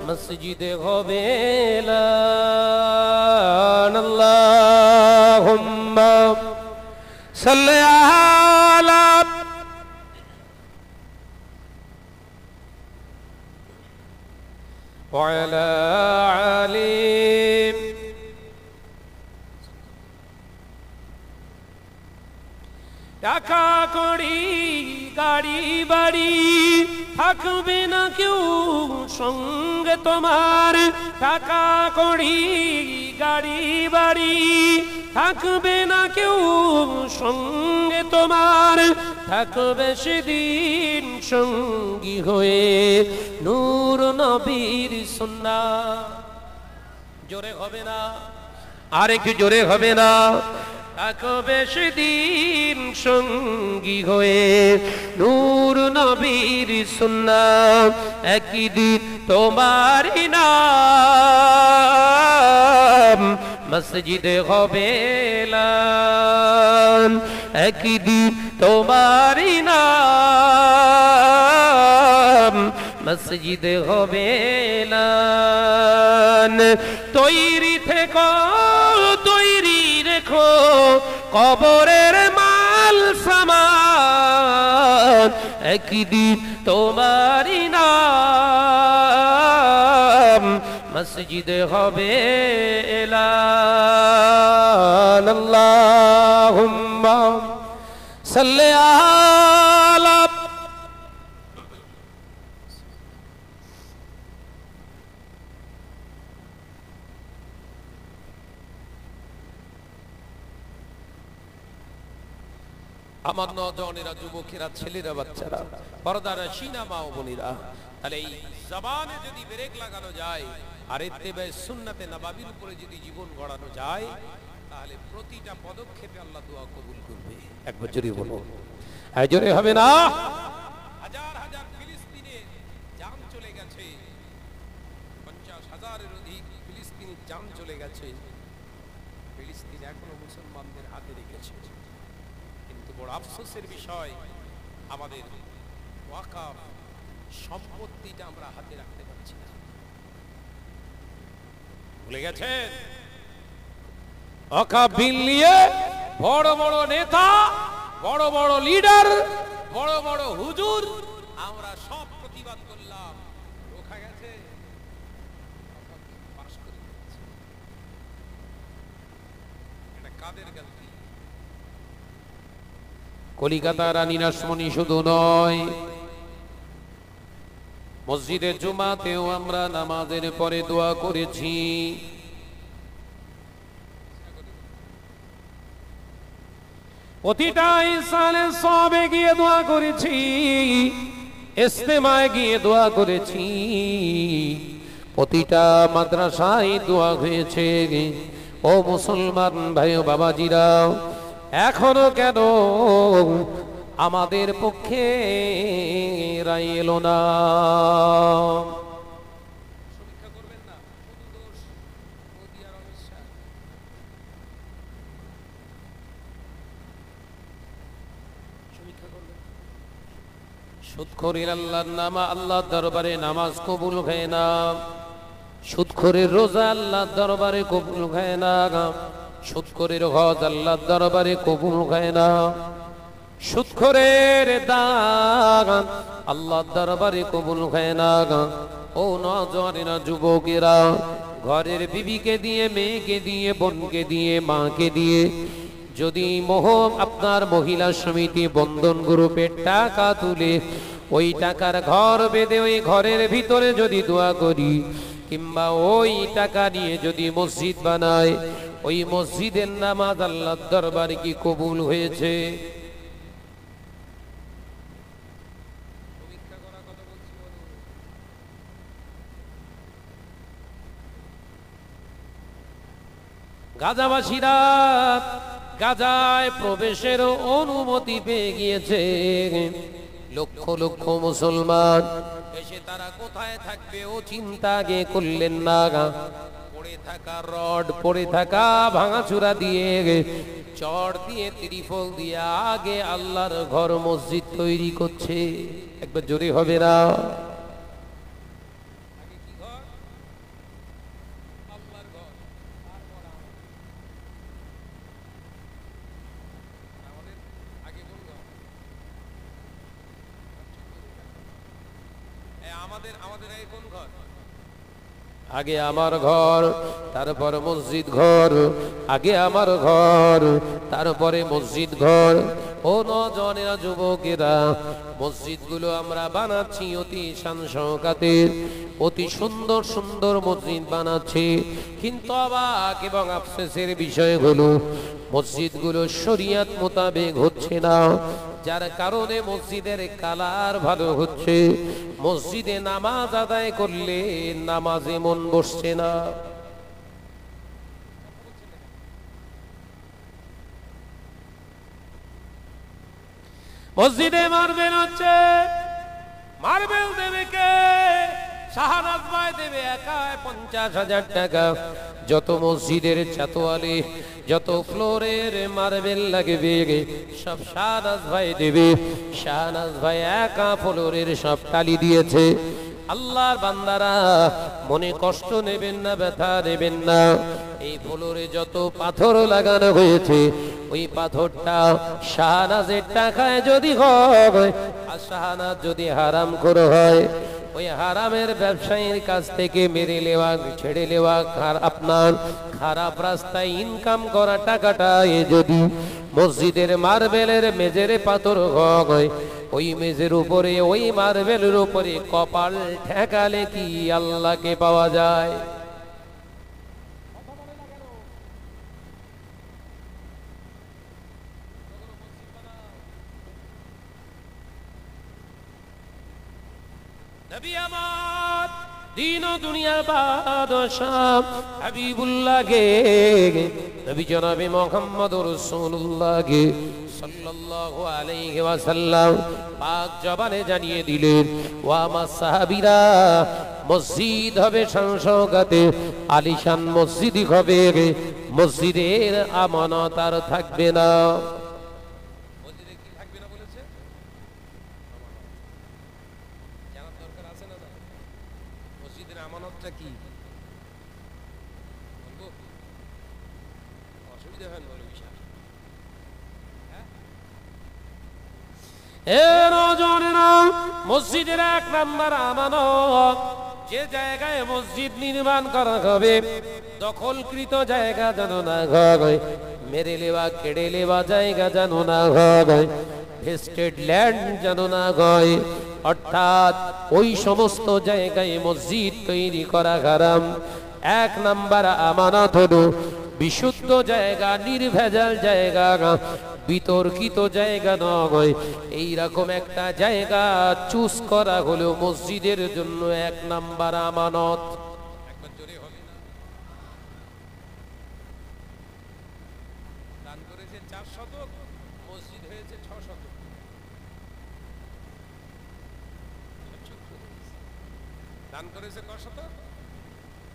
মসজিদে হবে এলান আল্লাহুম্মা সাল্লি আলা ওয়া আলা আলি টাকা কড়ি গাড়ি বাড়ি থাকবে না কেউ সঙ্গে তোমার টাকা কড়ি গাড়ি বাড়ি থাকবে না কেউ সঙ্গে তোমার থাকবে সেদিন সঙ্গী হয়ে নূর নবীর সুন্নাহ জোরে হবে না আর একটু জোরে হবে না থাকবে সেদিন সঙ্গী হয়ে নূর নবীর সুন্নাহ একদিন তোমারই নাম মসজিদে হবে এলান একদিন তোমারই নাম মসজিদে হবে এলান তৈরি থেকো তৈরি রেখো কবরের মাল সামান একদিন তোমারই নাম মসজিদে হবে এলান আল্লাহুম্মা সাল্লি আলা আমার নওজওয়ানেরা যুবকেরা ছেলেরা বাচ্চারা পর্দারা শিনা মা ও বোনেরা তাহলে এই জবানে যদি ব্রেক লাগানো যায় আর ইত্তেবায়ে সুন্নাতে নববীর উপরে যদি জীবন গড়ানো যায় তাহলে প্রতিটা পদক্ষেপে আল্লাহ দোয়া কবুল করবে একবার জোরে বলো জোরে হবে না হাজার হাজার ফিলিস্তিনে জান চলে গেছে 50,000-এর অধিক ফিলিস্তিনের জান চলে গেছে ফিলিস্তিন এখনো মুসলমানদের হাতে রেখেছে বড় আফসোসের বিষয় আমাদের ওয়াকাফ সম্পত্তিটা আমরা হাতে রাখতে পারছি না ভুলে গেছেন ওয়াকাফ বিল নিয়ে বড় বড় নেতা বড় বড় লিডার বড় বড় হুজুর আমরা সব প্রতিবাদ করলাম রোখা গেছে পাস করে দিয়েছে এটা কাদের গল্প কলিকাতা রানী রাসমণি শুধু নয় মসজিদে জুমাতেও আমরা নামাজের পরে দোয়া করেছি প্রতিটা ইনসানের সবে গিয়ে দোয়া করেছি ইস্তেমায় গিয়ে দোয়া করেছি প্রতিটা মাদ্রাসায় দোয়া হয়েছে ও মুসলমান ভাই ও বাবাজিরা এখনো কেন আমাদের পক্ষে রায় এলো না সুদখোরের আল্লাহর নামা আল্লাহর দরবারে নামাজ কবুল হয় না সুদখোরের রোজা আল্লাহর দরবারে কবুল হয় না সুদখোরের হজ আল্লাহর দরবারে কবুল হয় না, সুদখোরের দান আল্লাহর দরবারে কবুল হয় না। ও নওজওয়ানেরা, যুবকেরা, ঘরের বিবিকে দিয়ে, মেয়েকে দিয়ে, বোনকে দিয়ে, মাকে দিয়ে যদি আপনার মহিলা সমিতি বন্ধন গ্রুপের টাকা তুলে ওই টাকার ঘর বেঁধে ওই ঘরের ভিতরে যদি দোয়া করি, কিংবা ওই টাকা নিয়ে যদি মসজিদ বানায়, ওই মসজিদের নামাজ আল্লাহর দরবারে কি কবুল হয়েছে? গাজাবাসীরা গাজায় প্রবেশের অনুমতি পেয়ে গিয়েছে। লক্ষ লক্ষ মুসলমান এসে তারা কোথায় থাকবে ও চিন্তা আগে করলেন না। পড়ে থাকা রড, পড়ে থাকা ভাঙাচুরা দিয়ে, চড় দিয়ে, ত্রিফল দিয়ে আগে আল্লাহর ঘর মসজিদ তৈরি করছে। একবার জোরে হবে না? আগে আমার ঘর, তারপর মসজিদ ঘর, আগে আমার ঘর, তারপরে মসজিদ ঘর। ও নওজওয়ানেরা, যুবকেরা, মসজিদগুলো আমরা বানাচ্ছি অতি শান শওকাতের, অতি সুন্দর সুন্দর মসজিদ বানাচ্ছি, কিন্তু অবাক এবং আফসোসের বিষয় হলো মসজিদগুলো শরিয়ত মোতাবেক হচ্ছে না, যার কারণে মসজিদের কালার ভালো হচ্ছে, মসজিদে নামাজ আদায় করলে নামাজে মন বসছে না। মসজিদে মার্বেল হচ্ছে, মার্বেল দেবে কে? শাহনাজ ভাই দেবে একাই 50,000 টাকা। যত মসজিদের চাতোয়ালি, যত ফ্লোরের মার্বেল লাগবে সব শাহনাজ ভাই দেবে। শাহনাজ ভাই একা ফ্লোরের সব টালি দিয়েছে। আল্লাহর বান্দারা, মনে কষ্ট নেবেন না, ব্যথা নেবেন না। এই ফ্লোরে যত পাথর লাগানো হয়েছে, ওই পাথরটা শাহনাজের টাকায় যদি হয়, আর শাহনাজ যদি হারাম করে হয়, ওই হারামের ব্যবসায়ীর কাছ থেকে মেরে নেওয়া, ছেড়ে নেওয়া, আপনার খারাপ রাস্তায় ইনকাম করা টাকাটা যদি মসজিদের মার্বেলের মেজের পাথর হয়, ওই মেজের উপরে, ওই মার্বেলের উপরে কপাল ঠেকালে কি আল্লাহকে পাওয়া যায়? নবী আমার দিন ও দুনিয়ার বাদশাহ হাবিবুল্লাহ গে, নবী জনাবে মুহাম্মদুর রাসূলুল্লাহ গে সাল্লাল্লাহু আলাইহি ওয়াসাল্লাম পাক জবানে জানিয়ে দিলেন, ও আমার সাহাবীরা, মসজিদ হবে সংসদে, আলিশান মসজিদই হবে, মসজিদের আমানত আর থাকবে না। মসজিদের 1 নাম্বার আমানত, যে জায়গায় মসজিদ নির্মাণ করা হবে দখলকৃত জায়গা যেন না হয়, মেরে নেওয়া, কেড়ে নেওয়া জায়গা যেন না হয়, ভেস্টেড ল্যান্ড যেন না হয়, অর্থাৎ ওই সমস্ত জায়গায় মসজিদ তৈরি করা হারাম। 1 নাম্বার আমানত হলো বিশুদ্ধ জায়গা, নির্ভেজাল জায়গা, বিতর্কিত জায়গা নয়, এইরকম একটা জায়গা চুজ করা হলো মসজিদের জন্য 1 নাম্বার আমানত। একবার জোরে হবে না? দান করেছে 4 শতক, মসজিদ হয়েছে 6 শতক। দান করেছে কত শতক?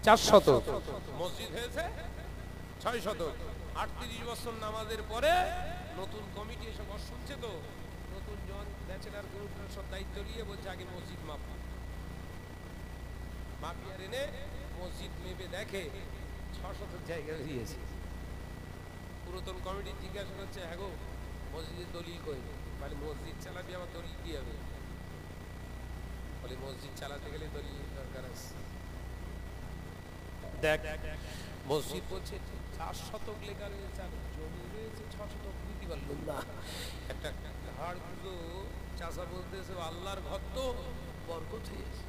4 শতক। মসজিদ হয়েছে 6 শতক। 38 বছর নামাজের পরে নতুন কমিটি এসে শুনছে, তো নতুন জন ব্যাচেলার গ্রুপের সব দায়িত্ব নিয়ে বলছে আগে মসজিদ মাপিয়ার এনে মসজিদ মেপে দেখে 6 শতক জায়গা দিয়েছে। পুরাতন কমিটি জিজ্ঞাসা করছে, হ্যাঁ গো মসজিদের দলিল কই? বলে মসজিদ চালাবি, আমার দলিল কি হবে? বলে মসজিদ চালাতে গেলে দলিল দরকার আছে। দেখ মসজিদ বলছে 4 শতক লেখা রয়েছে, আর জমি রয়েছে 6 শতক, দিতে পারলাম না। একটা হাড় গুলো চাষা বলতেছে আল্লাহর ঘর তো বরকত হয়েছে।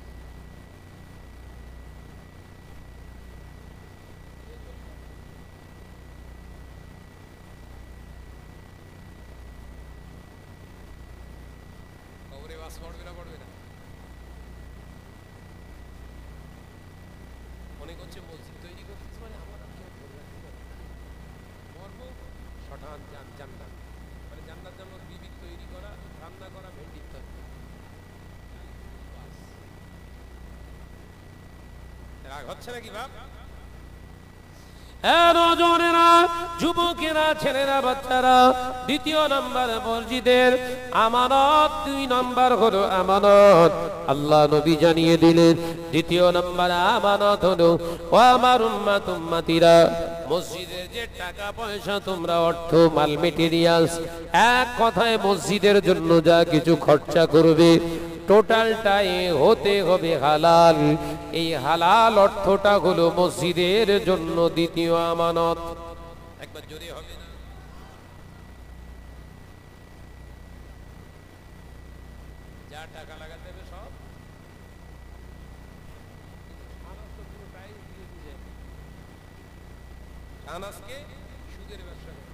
কবরে বাস পড়বে না পড়বে না? মনে করছে মসজিদ তৈরি করতেছে মানে আমার মর্ম শঠান জান্নাত, মানে জান্নাত যেমন বিবি তৈরি করা, রান্না করা, ভেন্ডির তৈরি। রাগ হচ্ছে নাকি বাপ? নজনেরা, যুবকেরা, ছেলেরা, বাচ্চারা, দ্বিতীয় নাম্বার মসজিদের আমানত, 2 নাম্বার হলো আমানত। আল্লাহ নবী জানিয়ে দিলেন দ্বিতীয় নাম্বার আমানত হলো ও আমার উম্মত উম্মতিরা, মসজিদের যে টাকা পয়সা তোমরা অর্থ মাল মেটেরিয়ালস, এক কথায় মসজিদের জন্য যা কিছু খরচা করবে টোটালটাই হতে হবে হালাল। এই হালাল অর্থটা হলো মসজিদের জন্য দ্বিতীয় আমানত। একবার জোরে হবে না? যা টাকা লাগাতে হবে সব আনাজকে সুদের ব্যবসা করে।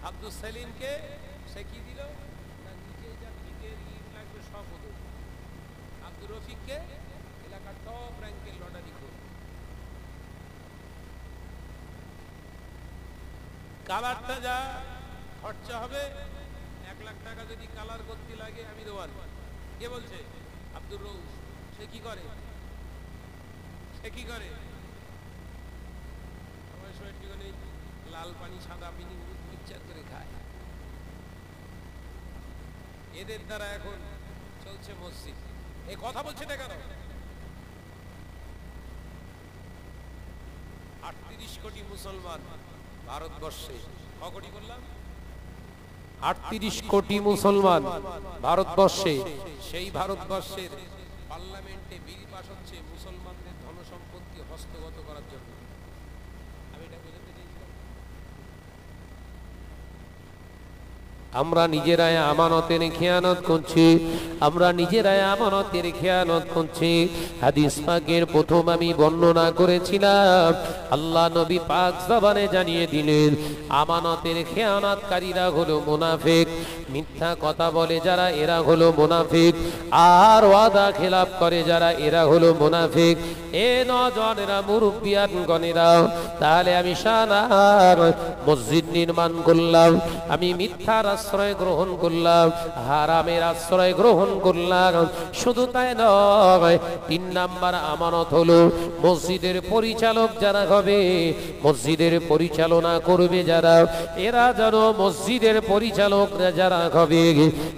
আব্দুল সেলিমকে সে কি দিল? না নিজে যা ভিটের ইট লাগবে সব হলো। আব্দুর রফিককে এলাকার টপ র্যাঙ্কের লটারি খোর। কালারটা যা খরচা হবে, 1 লাখ টাকা যদি কালার করতে লাগে আমি দেওয়ার। কে বলছে? আব্দুর রউফ। সে কি করে? সে কি করে? সময় সময় ঠিক নেই, লাল পানি সাদা পানি মিক্সচার করে খায়। এদের দ্বারা এখন চলছে মসজিদ। এই কথা বলছে না কেন? 38 কোটি মুসলমান ভারতবর্ষে। ক কোটি বললাম? 38 কোটি মুসলমান ভারতবর্ষে। সেই ভারতবর্ষের পার্লামেন্টে বিল পাস হচ্ছে মুসলমানদের ধন সম্পত্তি হস্তগত করার জন্য। আমি এটা বোঝাতে চাইছিলাম। আমরা নিজেরাই আমানতের খেয়ানত করছি, আমরা নিজেরাই আমানতের খেয়ানত করছি। হাদিস পাকের প্রথম আমি বর্ণনা করেছিলাম, আল্লাহ নবী পাক জবানে জানিয়ে দিলেন আমানতের খেয়ানতকারীরা হলো মুনাফিক। মিথ্যা কথা বলে যারা এরা হলো মুনাফিক, আর ওয়াদা খেলাপ করে যারা এরা হলো মুনাফিক। এ নজনেরা, মুরব্বিয়ান গণেরা, তাহলে আমি শানার মসজিদ নির্মাণ করলাম, আমি মিথ্যার আশ্রয় গ্রহণ করলাম, হারামের আশ্রয় গ্রহণ করলাম। শুধু তাই নয়, 3 নাম্বার আমানত হলো মসজিদের পরিচালক যারা হবে, মসজিদের পরিচালনা করবে যারা, এরা যেন মসজিদের পরিচালকরা যারা হবে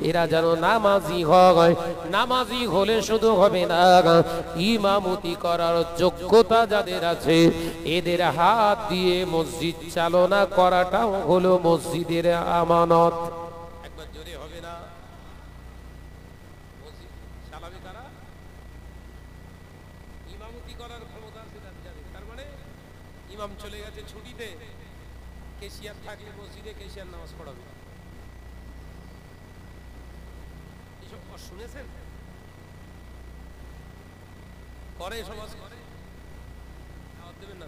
এরা যেন নামাজি হয়। নামাজি হলে শুধু হবে না, ইমামতি করার যোগ্যতা যাদের আছে এদের হাত দিয়ে মসজিদ চালনা করাটাও হলো মসজিদের আমানত। একবার জোরে হবে না? মসজিদ চালাবে কারা? ইমামতি করার ক্ষমতা আছে যাদের। তার মানে ইমাম চলে গেছে ছুটিতে, কেশিয়ার থাকলে মসজিদে কেশিয়ার নামাজ পড়াবে। এসব শুনেছেন? করে সমাজ করে, দাওয়াত দেবেন না?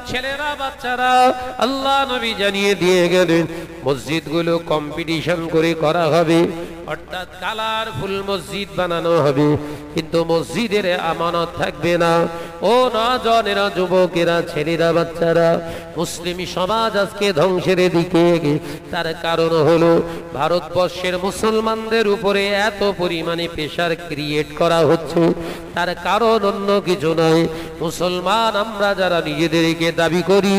ছেলেরা, বাচ্চারা, আল্লাহ নবী জানিয়ে দিয়ে গেলেন মসজিদগুলো কম্পিটিশন করে করা হবে, অর্থাৎ কালারফুল মসজিদ বানানো হবে, কিন্তু মসজিদের আমানত থাকবে না। ও নওজওয়ানেরা, যুবকেরা, ছেলেরা, বাচ্চারা, মুসলিম সমাজ আজকে ধ্বংসের দিকে। তার কারণ হলো ভারতবর্ষের মুসলমানদের উপরে এত পরিমাণে প্রেশার ক্রিয়েট করা হচ্ছে। তার কারণ অন্য কিছু নয়, মুসলমান আমরা যারা নিজেদেরকে দাবি করি,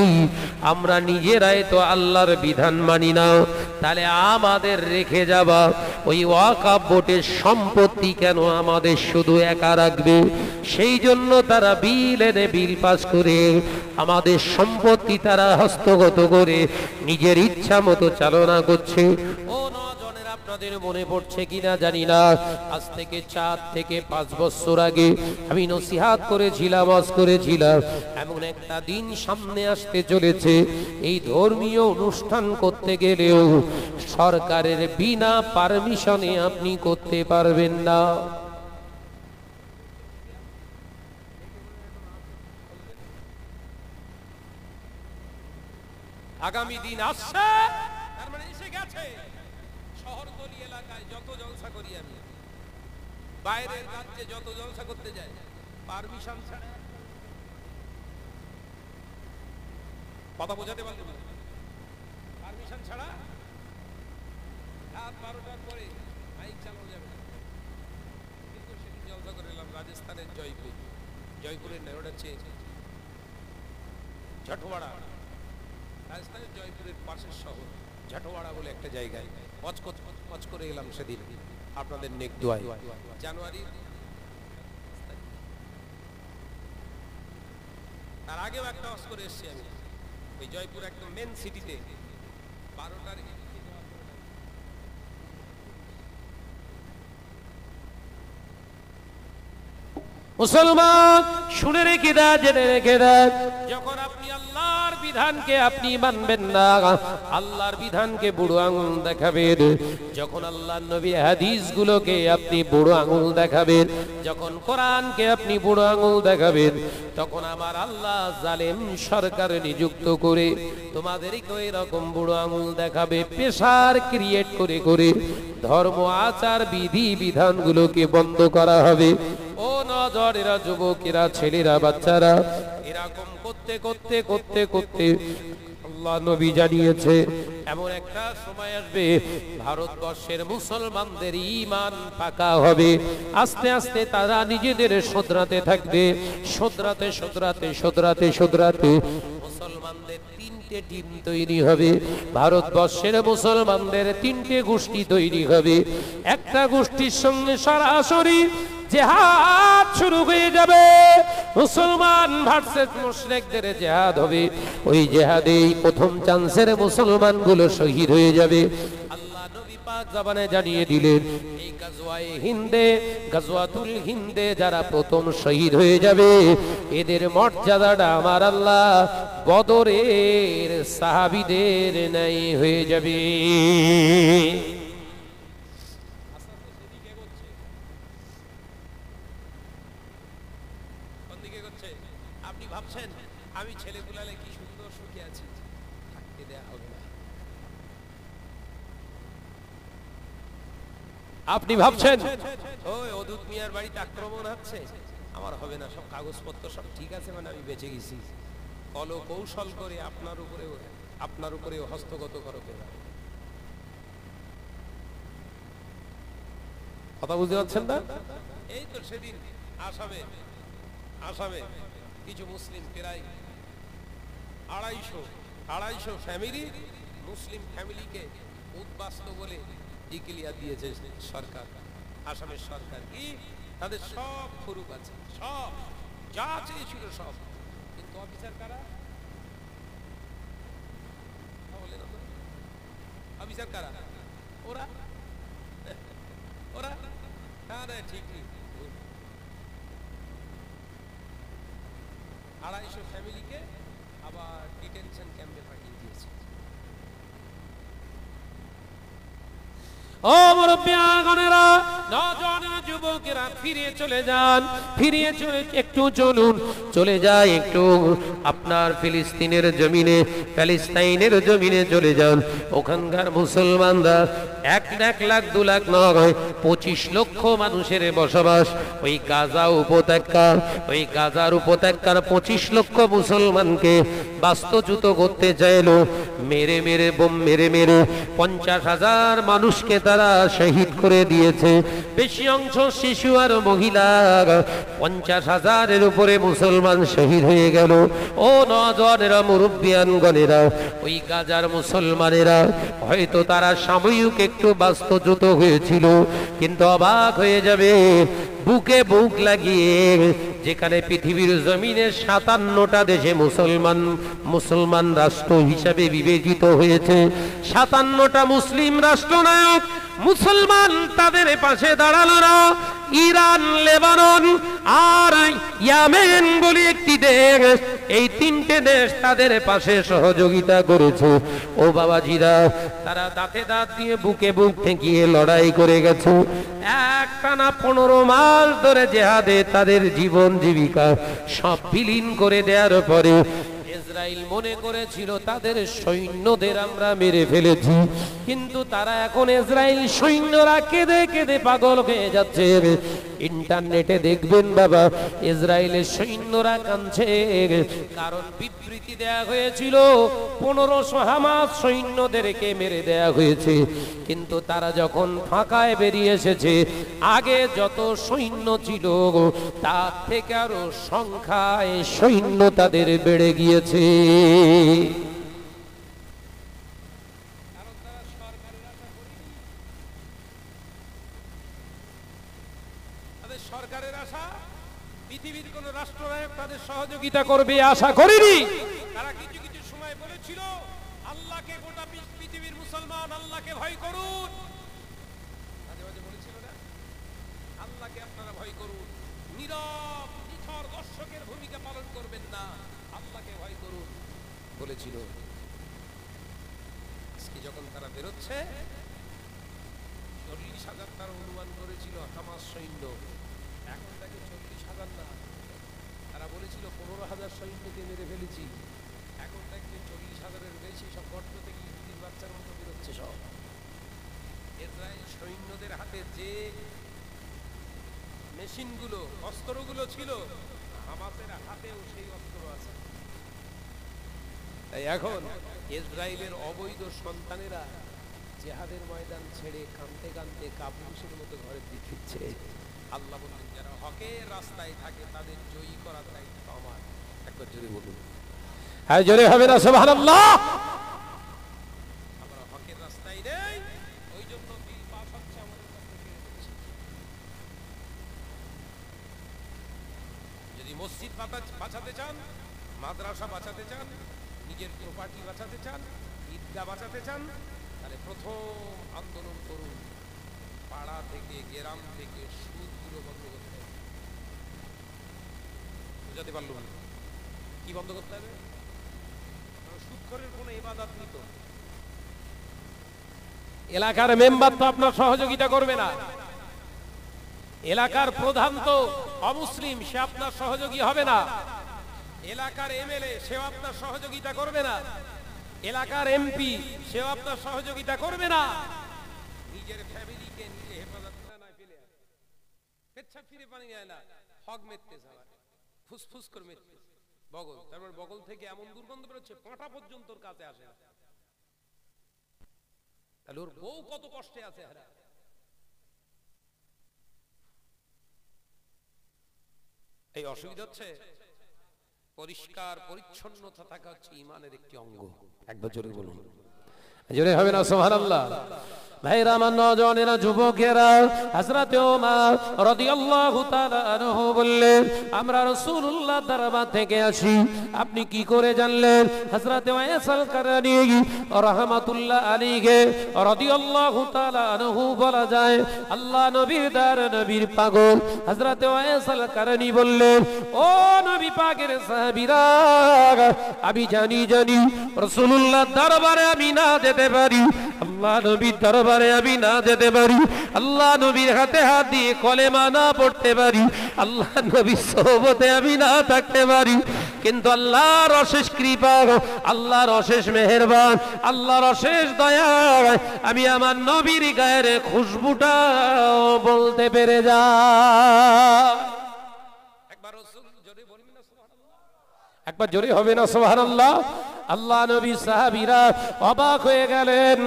আমরা নিজেরাই তো আল্লাহর বিধান মানি না, তাহলে আমাদের রেখে যাওয়া ওই ওয়াকফ বোর্ডের সম্পত্তি কেন আমাদের শুধু একা রাখবে? সেই জন্য তারা বিল পাস করে আমাদের সম্পত্তি তারা হস্তগত করে নিজের ইচ্ছা মতো চালনা করছে। ও নওজওয়ানেরা, আপনাদের মনে পড়ছে কিনা জানি না, আজ থেকে 4 থেকে 5 বছর আগে আমি নসিহত করেছিলাম, ওয়াজ করেছিলাম, এমন একটা দিন সামনে আসতে চলেছে এই ধর্মীয় অনুষ্ঠান করতে গেলেও সরকারের বিনা পারমিশনে আপনি করতে পারবেন না। আগামী দিন আসছে, তার মানে এসে গেছে। শহরতলি এলাকায় যত জলসা করি আমি, বাইরের রাজ্যে যত জলসা করতে যাই, পারমিশন ছাড়া। কথা বোঝাতে পারলাম না? পারমিশন ছাড়া রাত 12টার পরে মাইক চালানো যাবে না। কিন্তু সেদিন জলসা করে এলাম রাজস্থানের জয়পুরের নয়, ওটা হচ্ছে ঝাটওয়াড়া, রাজস্থানের জয়পুরের পাশের শহর ঝাটওয়াড়া বলে একটা জায়গায় ওয়াজ করে এলাম সেদিন আপনাদের নেক দোয়ায়। জানুয়ারি তার আগেও একটা ওয়াজ করে এসেছি আমি ওই জয়পুর একদম মেন সিটিতে 12টার। মুসলমান শুনে রেখে দেন, জেনে রেখে দেন, যখন আপনি আল্লাহর বিধানকে আপনি মানবেন না, আল্লাহর বিধানকে বুড়ো আঙুল দেখাবেন, যখন আল্লাহর নবীর হাদিসগুলোকে আপনি বুড়ো আঙুল দেখাবেন, যখন কোরআনকে আপনি বুড়ো আঙুল দেখাবেন, তখন আমার আল্লাহ জালেম সরকার নিযুক্ত করে তোমাদেরকে এরকম বুড়ো আঙুল দেখাবে, প্রেশার ক্রিয়েট করে করে ধর্ম আচার বিধি বিধানগুলোকে বন্ধ করা হবে। ও নওজওয়ানেরা, যুবকেরা, ছেলেরা, বাচ্চারা, এরকম করতে করতে করতে করতে আল্লাহ নবী জানিয়েছে এমন একটা সময় আসবে ভারতবর্ষের মুসলমানদের ঈমান পাকা হবে। আস্তে আস্তে তারা নিজেদের শোধরাতে থাকবে, শোধরাতে শোধরাতে শোধরাতে শোধরাতে মুসলমানদের 3টে টিম তৈরি হবে। ভারতবর্ষের মুসলমানদের 3টে গোষ্ঠী তৈরি হবে। একটা গোষ্ঠীর সঙ্গে সরাসরি জিহাদ শুরু হয়ে যাবে, মুসলমান ভার্সেস মুশরিকদের জিহাদ হবে। ওই জিহাদেই প্রথম চান্সের মুসলমানগুলো শহীদ হয়ে যাবে। আল্লাহ নবী পাক জবানে জানিয়ে দিলেন, এই গাজওয়ায়ে হিন্দে, গাজওয়াতুল হিন্দে যারা প্রথম শহীদ হয়ে যাবে, এদের মর্যাদাটা আমার আল্লাহ বদরের সাহাবীদের ন্যায় হয়ে যাবে। আপনি ভাবছেন আমি ছেলেগুলালে কি সুন্দর সুখে আছি, থাকতে দেয়া হবে না। আপনি ভাবছেন ওই অদূত মিয়ার বাড়িতে আক্রমণ হচ্ছে, আমার হবে না, সব কাগজপত্র সব ঠিক আছে, মানে আমি বেঁচে গেছি। কল কৌশল করে আপনার উপরে হস্তগত করো। কথা বুঝতে পারছেন না? এই তো সেদিন আসামে কিছু মুসলিম প্রায় 250 ফ্যামিলি, মুসলিম ফ্যামিলিকে উদ্বাস্তু বলে ডিক্লেয়ার দিয়েছে সরকার, আসামের সরকার। কি তাদের সব ফুরুক আছে, সব যা চেয়েছিল সব, কিন্তু অফিসার কারা? অফিসার কারা? ওরা না, ঠিক 250 ফ্যামিলিকে আবার ডিটেনশন ক্যাম্পে পাঠিয়ে দিয়েছে। ও মুরব্বিয়ানেরা, নওজওয়ানেরা, যুবকেরা ফিরে চলে যান, ফিরে চলে একটু চলুন, চলে যায় একটু আপনার ফিলিস্তিনের জমিনে, প্যালেস্তাইনের জমিনে চলে যান। ওখানকার মুসলমানরা 1 লাখ 2 লাখ নয়, 25 লক্ষ মানুষের বসবাস। ওই গাজা উপত্যকা, ওই গাজার উপত্যকার 25 লক্ষ মুসলমানকে বাস্তুচ্যুত করতে চাইলো। মেরে মেরে বোম মেরে মেরে 50,000 মানুষকে তারা শহীদ করে দিয়েছে। বেশি অংশ শিশু আর মহিলা, 50,000-এর উপরে মুসলমান শহীদ হয়ে গেল। ও নওজওয়ানেরা, মুরব্বিয়ানগণেরা, ওই গাজার মুসলমানেরা হয়তো তারা সাময়িক একটু বাস্তুচ্যুত হয়েছিল, কিন্তু অবাক হয়ে যাবে, বুকে বুক লাগিয়ে যেখানে পৃথিবীর জমিনে 57টা দেশে মুসলমান রাষ্ট্র হিসাবে বিবেচিত হয়েছে, 57টা মুসলিম রাষ্ট্রনায়ক মুসলমান তাদের পাশে দাঁড়ালো না। ইরান, লেবানন আর ইয়েমেন বলে একটি দেশ, এই 3টে দেশ তাদের পাশে সহযোগিতা করেছে। ও বাবাজিরা, তারা দাঁতে দাঁত দিয়ে বুকে বুক ঠেকিয়ে লড়াই করে গেছে। একটানা 15 মাস ধরে জেহাদে তাদের জীবন জীবিকা সব বিলীন করে দেওয়ার পরে ইসরায়েল মনে করেছিল তাদের সৈন্যদের আমরা মেরে ফেলেছি, কিন্তু তারা এখন ইসরায়েল সৈন্যরা কেঁদে কেঁদে পাগল হয়ে যাচ্ছে। ইন্টারনেটে দেখবেন বাবা, ইসরায়েলের সৈন্যরা কাঁদছে, কারণ বিবৃতি দেয়া হয়েছিল 1500 হামাস সৈন্যদেরকে মেরে দেয়া হয়েছে, কিন্তু তারা যখন ফাঁকায় বেরিয়ে এসেছে, আগে যত সৈন্য ছিল তার থেকে আরো সংখ্যায় সৈন্য তাদের বেড়ে গিয়েছে। সরকারের আশা পৃথিবীর কোন রাষ্ট্রনায়ক তাদের সহযোগিতা করবে আশা করিনি। তারা কিছু কিছু সময় বলেছিল, আল্লাহকে, গোটা পৃথিবীর মুসলমান আল্লাহকে ভয় করুন। মাঝে মাঝে বলেছিল না, আল্লাহকে আপনারা ভয় করুন, নীরব নিথর দর্শকের ভূমিকা পালন করবেন না, আল্লাহকে ভয় করুন বলেছিল। আজকে যখন তারা বেরোচ্ছে, 40,000 তারা অনুমান করেছিল হামাস সৈন্য, এখন তাকে 40,000 না, তারা বলেছিল 15,000 সৈন্যকে মেরে ফেলেছি, এখন তাকে 40,000-এর বেশি সব গর্ত থেকে ইহুদির বাচ্চার মতো বেরোচ্ছে সব। ইসরায়েল সৈন্যদের হাতে যে মেশিনগুলো, অস্ত্রগুলো ছিল, হামাসের হাতেও সেই অস্ত্র আছে। তাই এখন ইসরায়েলের অবৈধ সন্তানেরা জিহাদের ময়দান ছেড়ে কাঁদতে কাঁদতে কাপুরুষের মতো ঘরের দিকে ফিরছে। আল্লাহ বললেন, যারা হকের রাস্তায় থাকে তাদের জয়ী করার দায়িত্ব আমার। একবার জোরে বলুন, হ্যাঁ জোরে হবে না সুবহানাল্লাহ। আমরা হকের রাস্তায় নেই, ওই জন্য বিল পাস হচ্ছে আমাদের কাছ থেকে। যদি মসজিদ বাঁচাতে চান, মাদ্রাসা বাঁচাতে চান, নিজের প্রপার্টি বাঁচাতে চান, ঈদগাহ বাঁচাতে চান, তাহলে প্রথম আন্দোলন করুন, পাড়া থেকে, গ্রাম থেকে সুদগুলো বন্ধ করতে হবে। বুঝাতে পারলাম না? কি বন্ধ করতে হবে? সুদখোরের কোনো ইবাদত নেই তো। এলাকার মেম্বার তো আপনার সহযোগিতা করবে না, এলাকার প্রধান তো অমুসলিম, সে আপনার সহযোগী হবে না, এলাকার এমএলএ সেও আপনার সহযোগিতা করবে না, এলাকার এমপি সেও আপনার সহযোগিতা করবে না। নিজের ফ্যামিলিকে নিজে হেফাজত না ফেলে পেচ্ছাপ ফিরে পানি যায় না, হক মেরতে যাওয়া, ফুসফুস করে মেরতে বগল, তারপর বগল থেকে এমন দুর্গন্ধ বেরোচ্ছে পাঁটা পর্যন্ত ওর কাছে আসে না। তাহলে ওর বউ কত কষ্টে আছে। এই অসুবিধা হচ্ছে। পরিষ্কার পরিচ্ছন্নতা থাকা হচ্ছে ঈমানের একটি অঙ্গ। একবার জোরে বলুন, জোরে হবে না সুবহানাল্লাহ। ভাইরা আমার, নওজওয়ানেরা, যুবকেরা, হযরতে ওমর রাদিয়াল্লাহু তাআলা আনহু বললেন, আমরা রাসূলুল্লাহ দরবার থেকে আসি। আপনি কি করে জানলেন? হযরতে ওয়াইসাল কারনী রাহমাতুল্লাহ আলাইহি রাদিয়াল্লাহু তাআলা আনহু বলা যায়, আল্লাহ নবীর দার নবীর পাগল হযরতে ওয়াইসাল কারনী বললেন, ও নবী পাকের সাহাবীরা, আমি জানি রাসূলুল্লাহ দরবারে আমি না যেতে পারি, আল্লাহ নবীর দরবারে দরবারে আমি না যেতে পারি, আল্লাহ নবীর হাতে হাত দিয়ে কলেমা না পড়তে পারি, আল্লাহ নবীর সোহবতে আমি না থাকতে পারি, কিন্তু আল্লাহর অশেষ কৃপা, আল্লাহর অশেষ মেহেরবান, আল্লাহর অশেষ দয়া, আমি আমার নবীর গায়ের খুশবুটা বলতে পেরে যা। একবার জোরে হবে না সুবহানাল্লাহ? আল্লাহ নবী সাহাবীরা অবাক হয়ে গেলেন,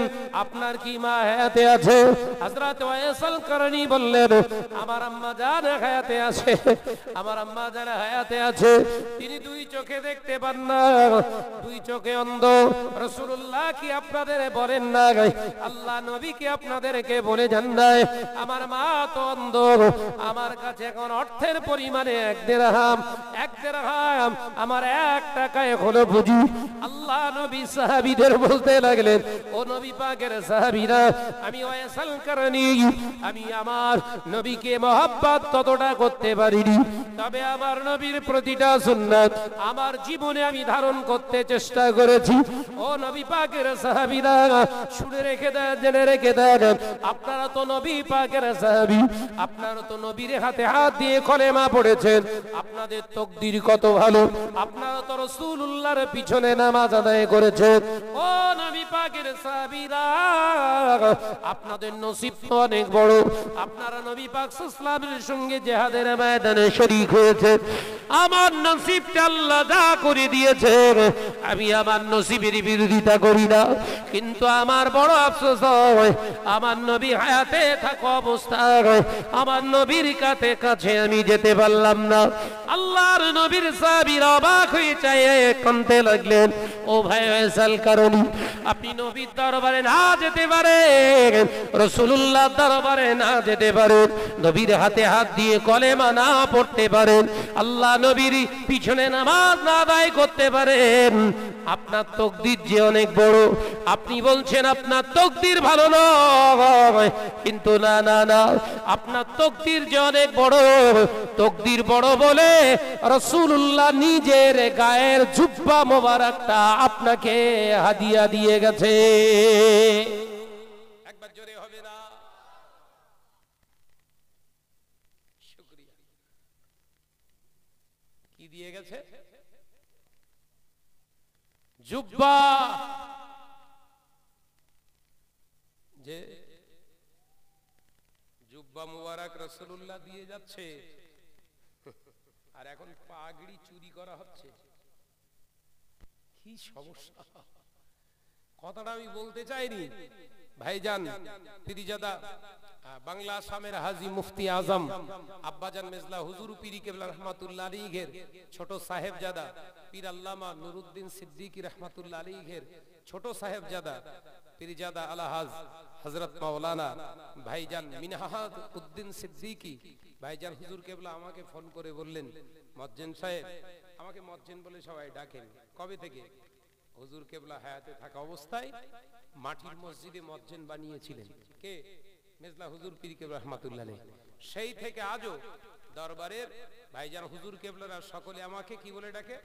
আপনার কি মা হায়াতে আছে? হযরত ওয়াইসাল করনী বললেন, আমার আম্মা জান হায়াতে আছে, আমার আম্মা জান হায়াতে আছে, তিনি দুই চোখে দেখতে পান না, দুই চোখে অন্ধ। রাসূলুল্লাহ কি আপনাদের বলেন না, আল্লাহ নবী কি আপনাদেরকে বলে যান না, আমার মা তো অন্ধ, আমার কাছে এখন অর্থের পরিমাণে এক দিরহাম আমার 1 টাকা এখনো বুঝি। আল্লাহ নবী সাহাবীদের বলতে লাগলেন, ও নবী পাকের সাহাবীরা, আমি ওয়াইসাল করনী, আমি আমার নবীকে মহব্বত ততটা করতে পারিনি, তবে আমার নবীর প্রতিটা সুন্নাত আমার জীবনে আমি ধারণ করতে চেষ্টা করেছি। ও নবী পাকের সাহাবীরা, শুনে রেখে দেন, জেনে রেখে দেন, আপনারা তো নবী পাকের সাহাবী, আপনারা তো নবীর হাতে হাত দিয়ে কলেমা পড়েছেন, আপনাদের তাকদীর কত ভালো, আপনারা তো রাসূলুল্লাহর পিছনে নামাজ আদায় করেছেন। ও নবী পাকের সাহাবীরা, আপনাদের নসিব তো অনেক বড়, আপনারা নবী পাক সাল্লাল্লাহু আলাইহি ওয়াসাল্লামের সঙ্গে জিহাদের ময়দানে শরীক হয়েছেন। আমার নসিবটা আল্লাহ দা করে দিয়েছে, আমি আমার নসিবের বিরোধিতা করি না, কিন্তু আমার বড় আফসোস হয়, আমার নবী হায়াতে থাকা অবস্থায় আমার নবীর কাছে আমি যেতে পারলাম না। আল্লাহর নবীর সাহাবীরা অবাক হয়ে চায়ে কাঁদতে লাগলেন, ও ভাই ওয়াইসাল করনী, আপনি নবীর দরবারে না যেতে পারেন, রাসূলুল্লাহর দরবারে না যেতে পারেন, নবীর হাতে হাত দিয়ে কলেমা না পড়তে পারেন, আল্লাহ নবীর পিছনে নামাজ না আদায় করতে পারেন, আপনার তাকদীর যে অনেক বড়। আপনি বলছেন আপনার তাকদীর ভালো নয়, কিন্তু না না না, আপনার তাকদীর যে অনেক বড়, তাকদীর বড় বলে রাসূলুল্লাহ নিজের গায়ের জুব্বা মোবারকটা আপনাকে হাদিয়া দিয়ে গেছে। একবার জোরে হবে না? শুকরিয়া। কি দিয়ে গেছে? জুব্বা। যে জুব্বা মুবারক রাসূলুল্লাহ দিয়ে যাচ্ছে, আর এখন পাগড়ি চুরি করা হচ্ছে। কি সমস্যা! কথাটা আমি বলতে চাইনি ভাইজান। পীরজাদা বাংলা আসামের হাজী মুফতি আজম আব্বাজান মেজলা হুজুর পীরি কেবলা রহমাতুল্লাহ আলাইহির ছোট সাহেবজাদা পীর আল্লামা নুরউদ্দিন সিদ্দিকী রহমাতুল্লাহ আলাইহির ছোট সাহেবজাদা পীরজাদা আলহাজ হযরত মাওলানা ভাইজান মিনহাজ উদ্দিন সিদ্দিকী ভাইজান হুজুর কেবলা আমাকে ফোন করে বললেন, মুয়াজ্জিন সাহেব, আমাকে মুয়াজ্জিন বলে সবাই ডাকেন, কবে থেকে? হুজুর কেবলা হায়াতে থাকা অবস্থায় মাটির মসজিদে মুয়াজ্জিন বানিয়েছিলেন। কে? মেজলা হুজুর পীর কেবলা রহমাতুল্লাহ আলাইহি। সেই থেকে আজও দরবারের ভাইজান হুজুর কেবলারা সকলে আমাকে কি বলে ডাকে?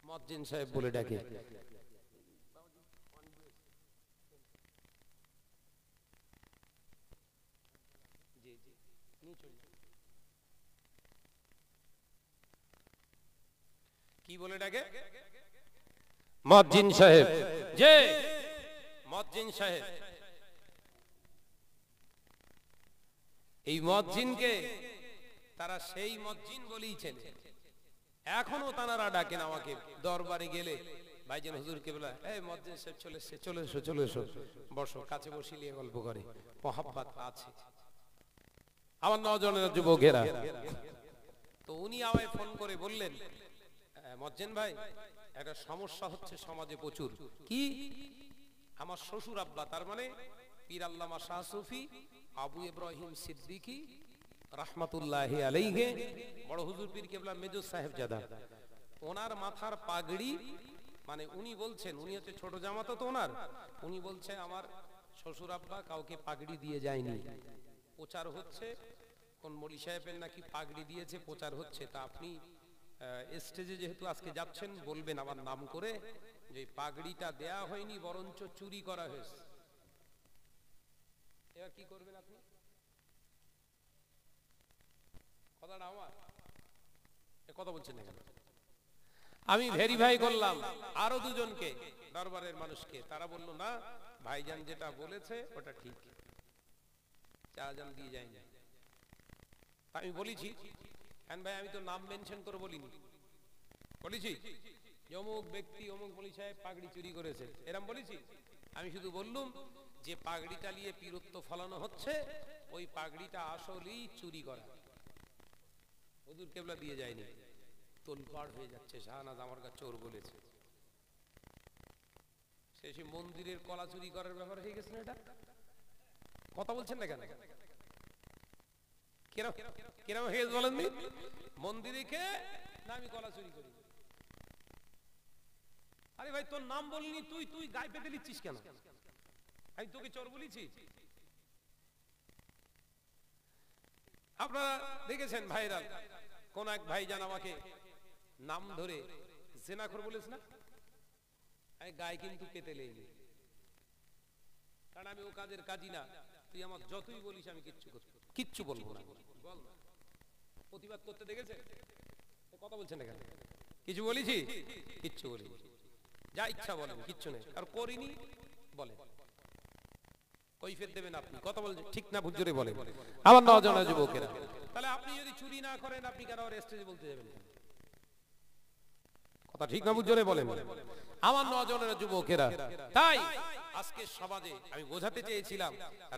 মুয়াজ্জিন সাহেব বলে ডাকে। কি বলে ডাকে? মুয়াজ্জিন সাহেব। যে মুয়াজ্জিন সাহেব, এই মুয়াজ্জিনকে তারা সেই মুয়াজ্জিন বলেই চেনে। এখনো তারা ডাকেন আমাকে দরবারে গেলে, ভাইজান হুজুর কেবলা, এই মুয়াজ্জিন সাহেব চলে এসেছে, চলে এসো, চলে এসো, বসো, কাছে বসিয়ে গল্প করে, মহব্বত আছে। আমার নওজওয়ান যুবকেরা, তো উনি আমায় ফোন করে বললেন, মুয়াজ্জিন ভাই, একটা সমস্যা হচ্ছে সমাজে প্রচুর। কি? আমার শ্বশুর আব্বা, তার মানে পীর আল্লামা শাহ সুফি আবু ইব্রাহিম সিদ্দিকী রাহমাতুল্লাহি আলাইহি, বড় হুজুর পীর কেবলা মেজর সাহেবজাদা, ওনার মাথার পাগড়ি, মানে উনি বলছেন, উনি হচ্ছে ছোট জামাতা তো ওনার, উনি বলছে আমার শ্বশুর আব্বা কাউকে পাগড়ি দিয়ে যায়নি। প্রচার হচ্ছে কোন মলি সাহেবের নাকি পাগড়ি দিয়েছে, প্রচার হচ্ছে। তা আপনি স্টেজে যেহেতু আজকে যাচ্ছেন, বলবেন আমার নাম করে যে পাগড়িটা দেয়া হয়নি, বরঞ্চ চুরি করা হয়েছে। এবার কি করবেন আপনি? কথাটা আমার, কথা বলছেন না কেন? আমি ভেরিফাই করলাম আরো দুজনকে, দরবারের মানুষকে, তারা বলল না ভাইজান যেটা বলেছে ওটা ঠিক, চা আজান দিয়ে যায়নি। আমি বলেছি হ্যাঁ ভাই, আমি তো নাম মেনশন করে বলিনি, বলেছি অমুক ব্যক্তি অমুক বলি সাহেব পাগড়ি চুরি করেছে, এরম বলেছি? আমি শুধু বললুম যে পাগড়িটা নিয়ে পীরত্ব ফলানো হচ্ছে, ওই পাগড়িটা আসলেই চুরি করা, হুজুর কেবলা দিয়ে যায়নি। তোলপাড় হয়ে যাচ্ছে, শাহনাজ আমার কাছে চোর বলেছে, শেষে মন্দিরের কলা চুরি করার ব্যাপার হয়ে গেছে না এটা? কথা বলছেন না কেন? কিরম হয়ে গেছে বলেন? মন্দিরে কে না আমি কলা চুরি করি? আরে ভাই তোর নাম বলিনি, তুই গায়ে পেতে নিচ্ছিস কেন? আমি তোকে চোর বলেছি? আপনারা দেখেছেন ভাইরাল, কোন এক ভাইজান আমাকে নাম ধরে জেনাখোর বলেছে না? আমি গায়ে কিন্তু পেতে লেইনি, কারণ আমি ও কাজের কাজই না। তুই আমার যতই বলিস আমি কিচ্ছু বলবো না। বল না। প্রতিবাদ করতে দেখেছে? কথা বলছেন না কেন? কিছু বলেছি? কিচ্ছু বলিনি, যা ইচ্ছা বলেন, কিচ্ছু নেই। আর করিনি বলেন, কৈফিয়ত দেবেন আপনি। কথা বলছেন ঠিক না, বুঝরে বলেন আমার নওজোয়ান যুবকেরা। তাহলে আপনি যদি চুরি না করেন আপনি কেন আর স্টেজে বলতে যাবেন? কথা ঠিক না, বুঝরে বলেন আমার নওজোয়ান যুবকেরা। তাই আজকে সমাজে আমি বোঝাতে চেয়েছিলাম,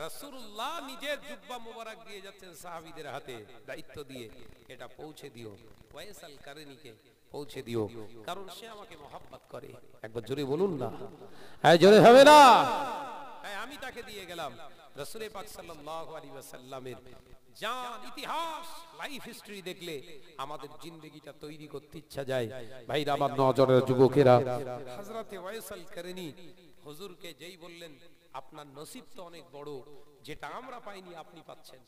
রাসূলুল্লাহ নিজের জুব্বা মোবারক দিয়ে যাচ্ছেন সাহাবীদের হাতে, দায়িত্ব দিয়ে এটা পৌঁছে দিও, ওয়াইস আল কারনিকে পৌঁছে দিও, কারণ সে আমাকে মহব্বত করে। একবার জোরে বলুন না, হ্যাঁ জোরে হবে না? হ্যাঁ আমি তাকে দিয়ে গেলাম রাসূল পাক সাল্লাল্লাহু আলাইহি ওয়াসাল্লামের জান, ইতিহাস, লাইফ হিস্টরি দেখলে আমাদের জিন্দেগিটা তৈরি করতে ইচ্ছা যায়। ভাইরা আমার নওজোয়ান যুবকেরা, হযরতে ওয়াইস আল কারনি হুজুরকে যেই বললেন আপনার নসিব তো অনেক বড়, যেটা আমরা পাইনি আপনি পাচ্ছেন।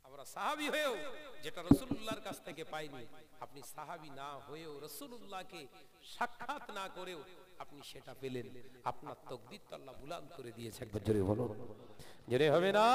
আমরা সাহাবী হয়েও যেটা রাসূলুল্লাহর কাছ থেকে পাইনি, আপনি সাহাবী না হয়েও রাসূলুল্লাহকে সাক্ষাৎ না করেও আপনি সেটা পেলেন। আপনার তাকদীর তো আল্লাহ বুলান্দ করে দিয়েছে। একবার জোরে বলুন, জোরে হবে না?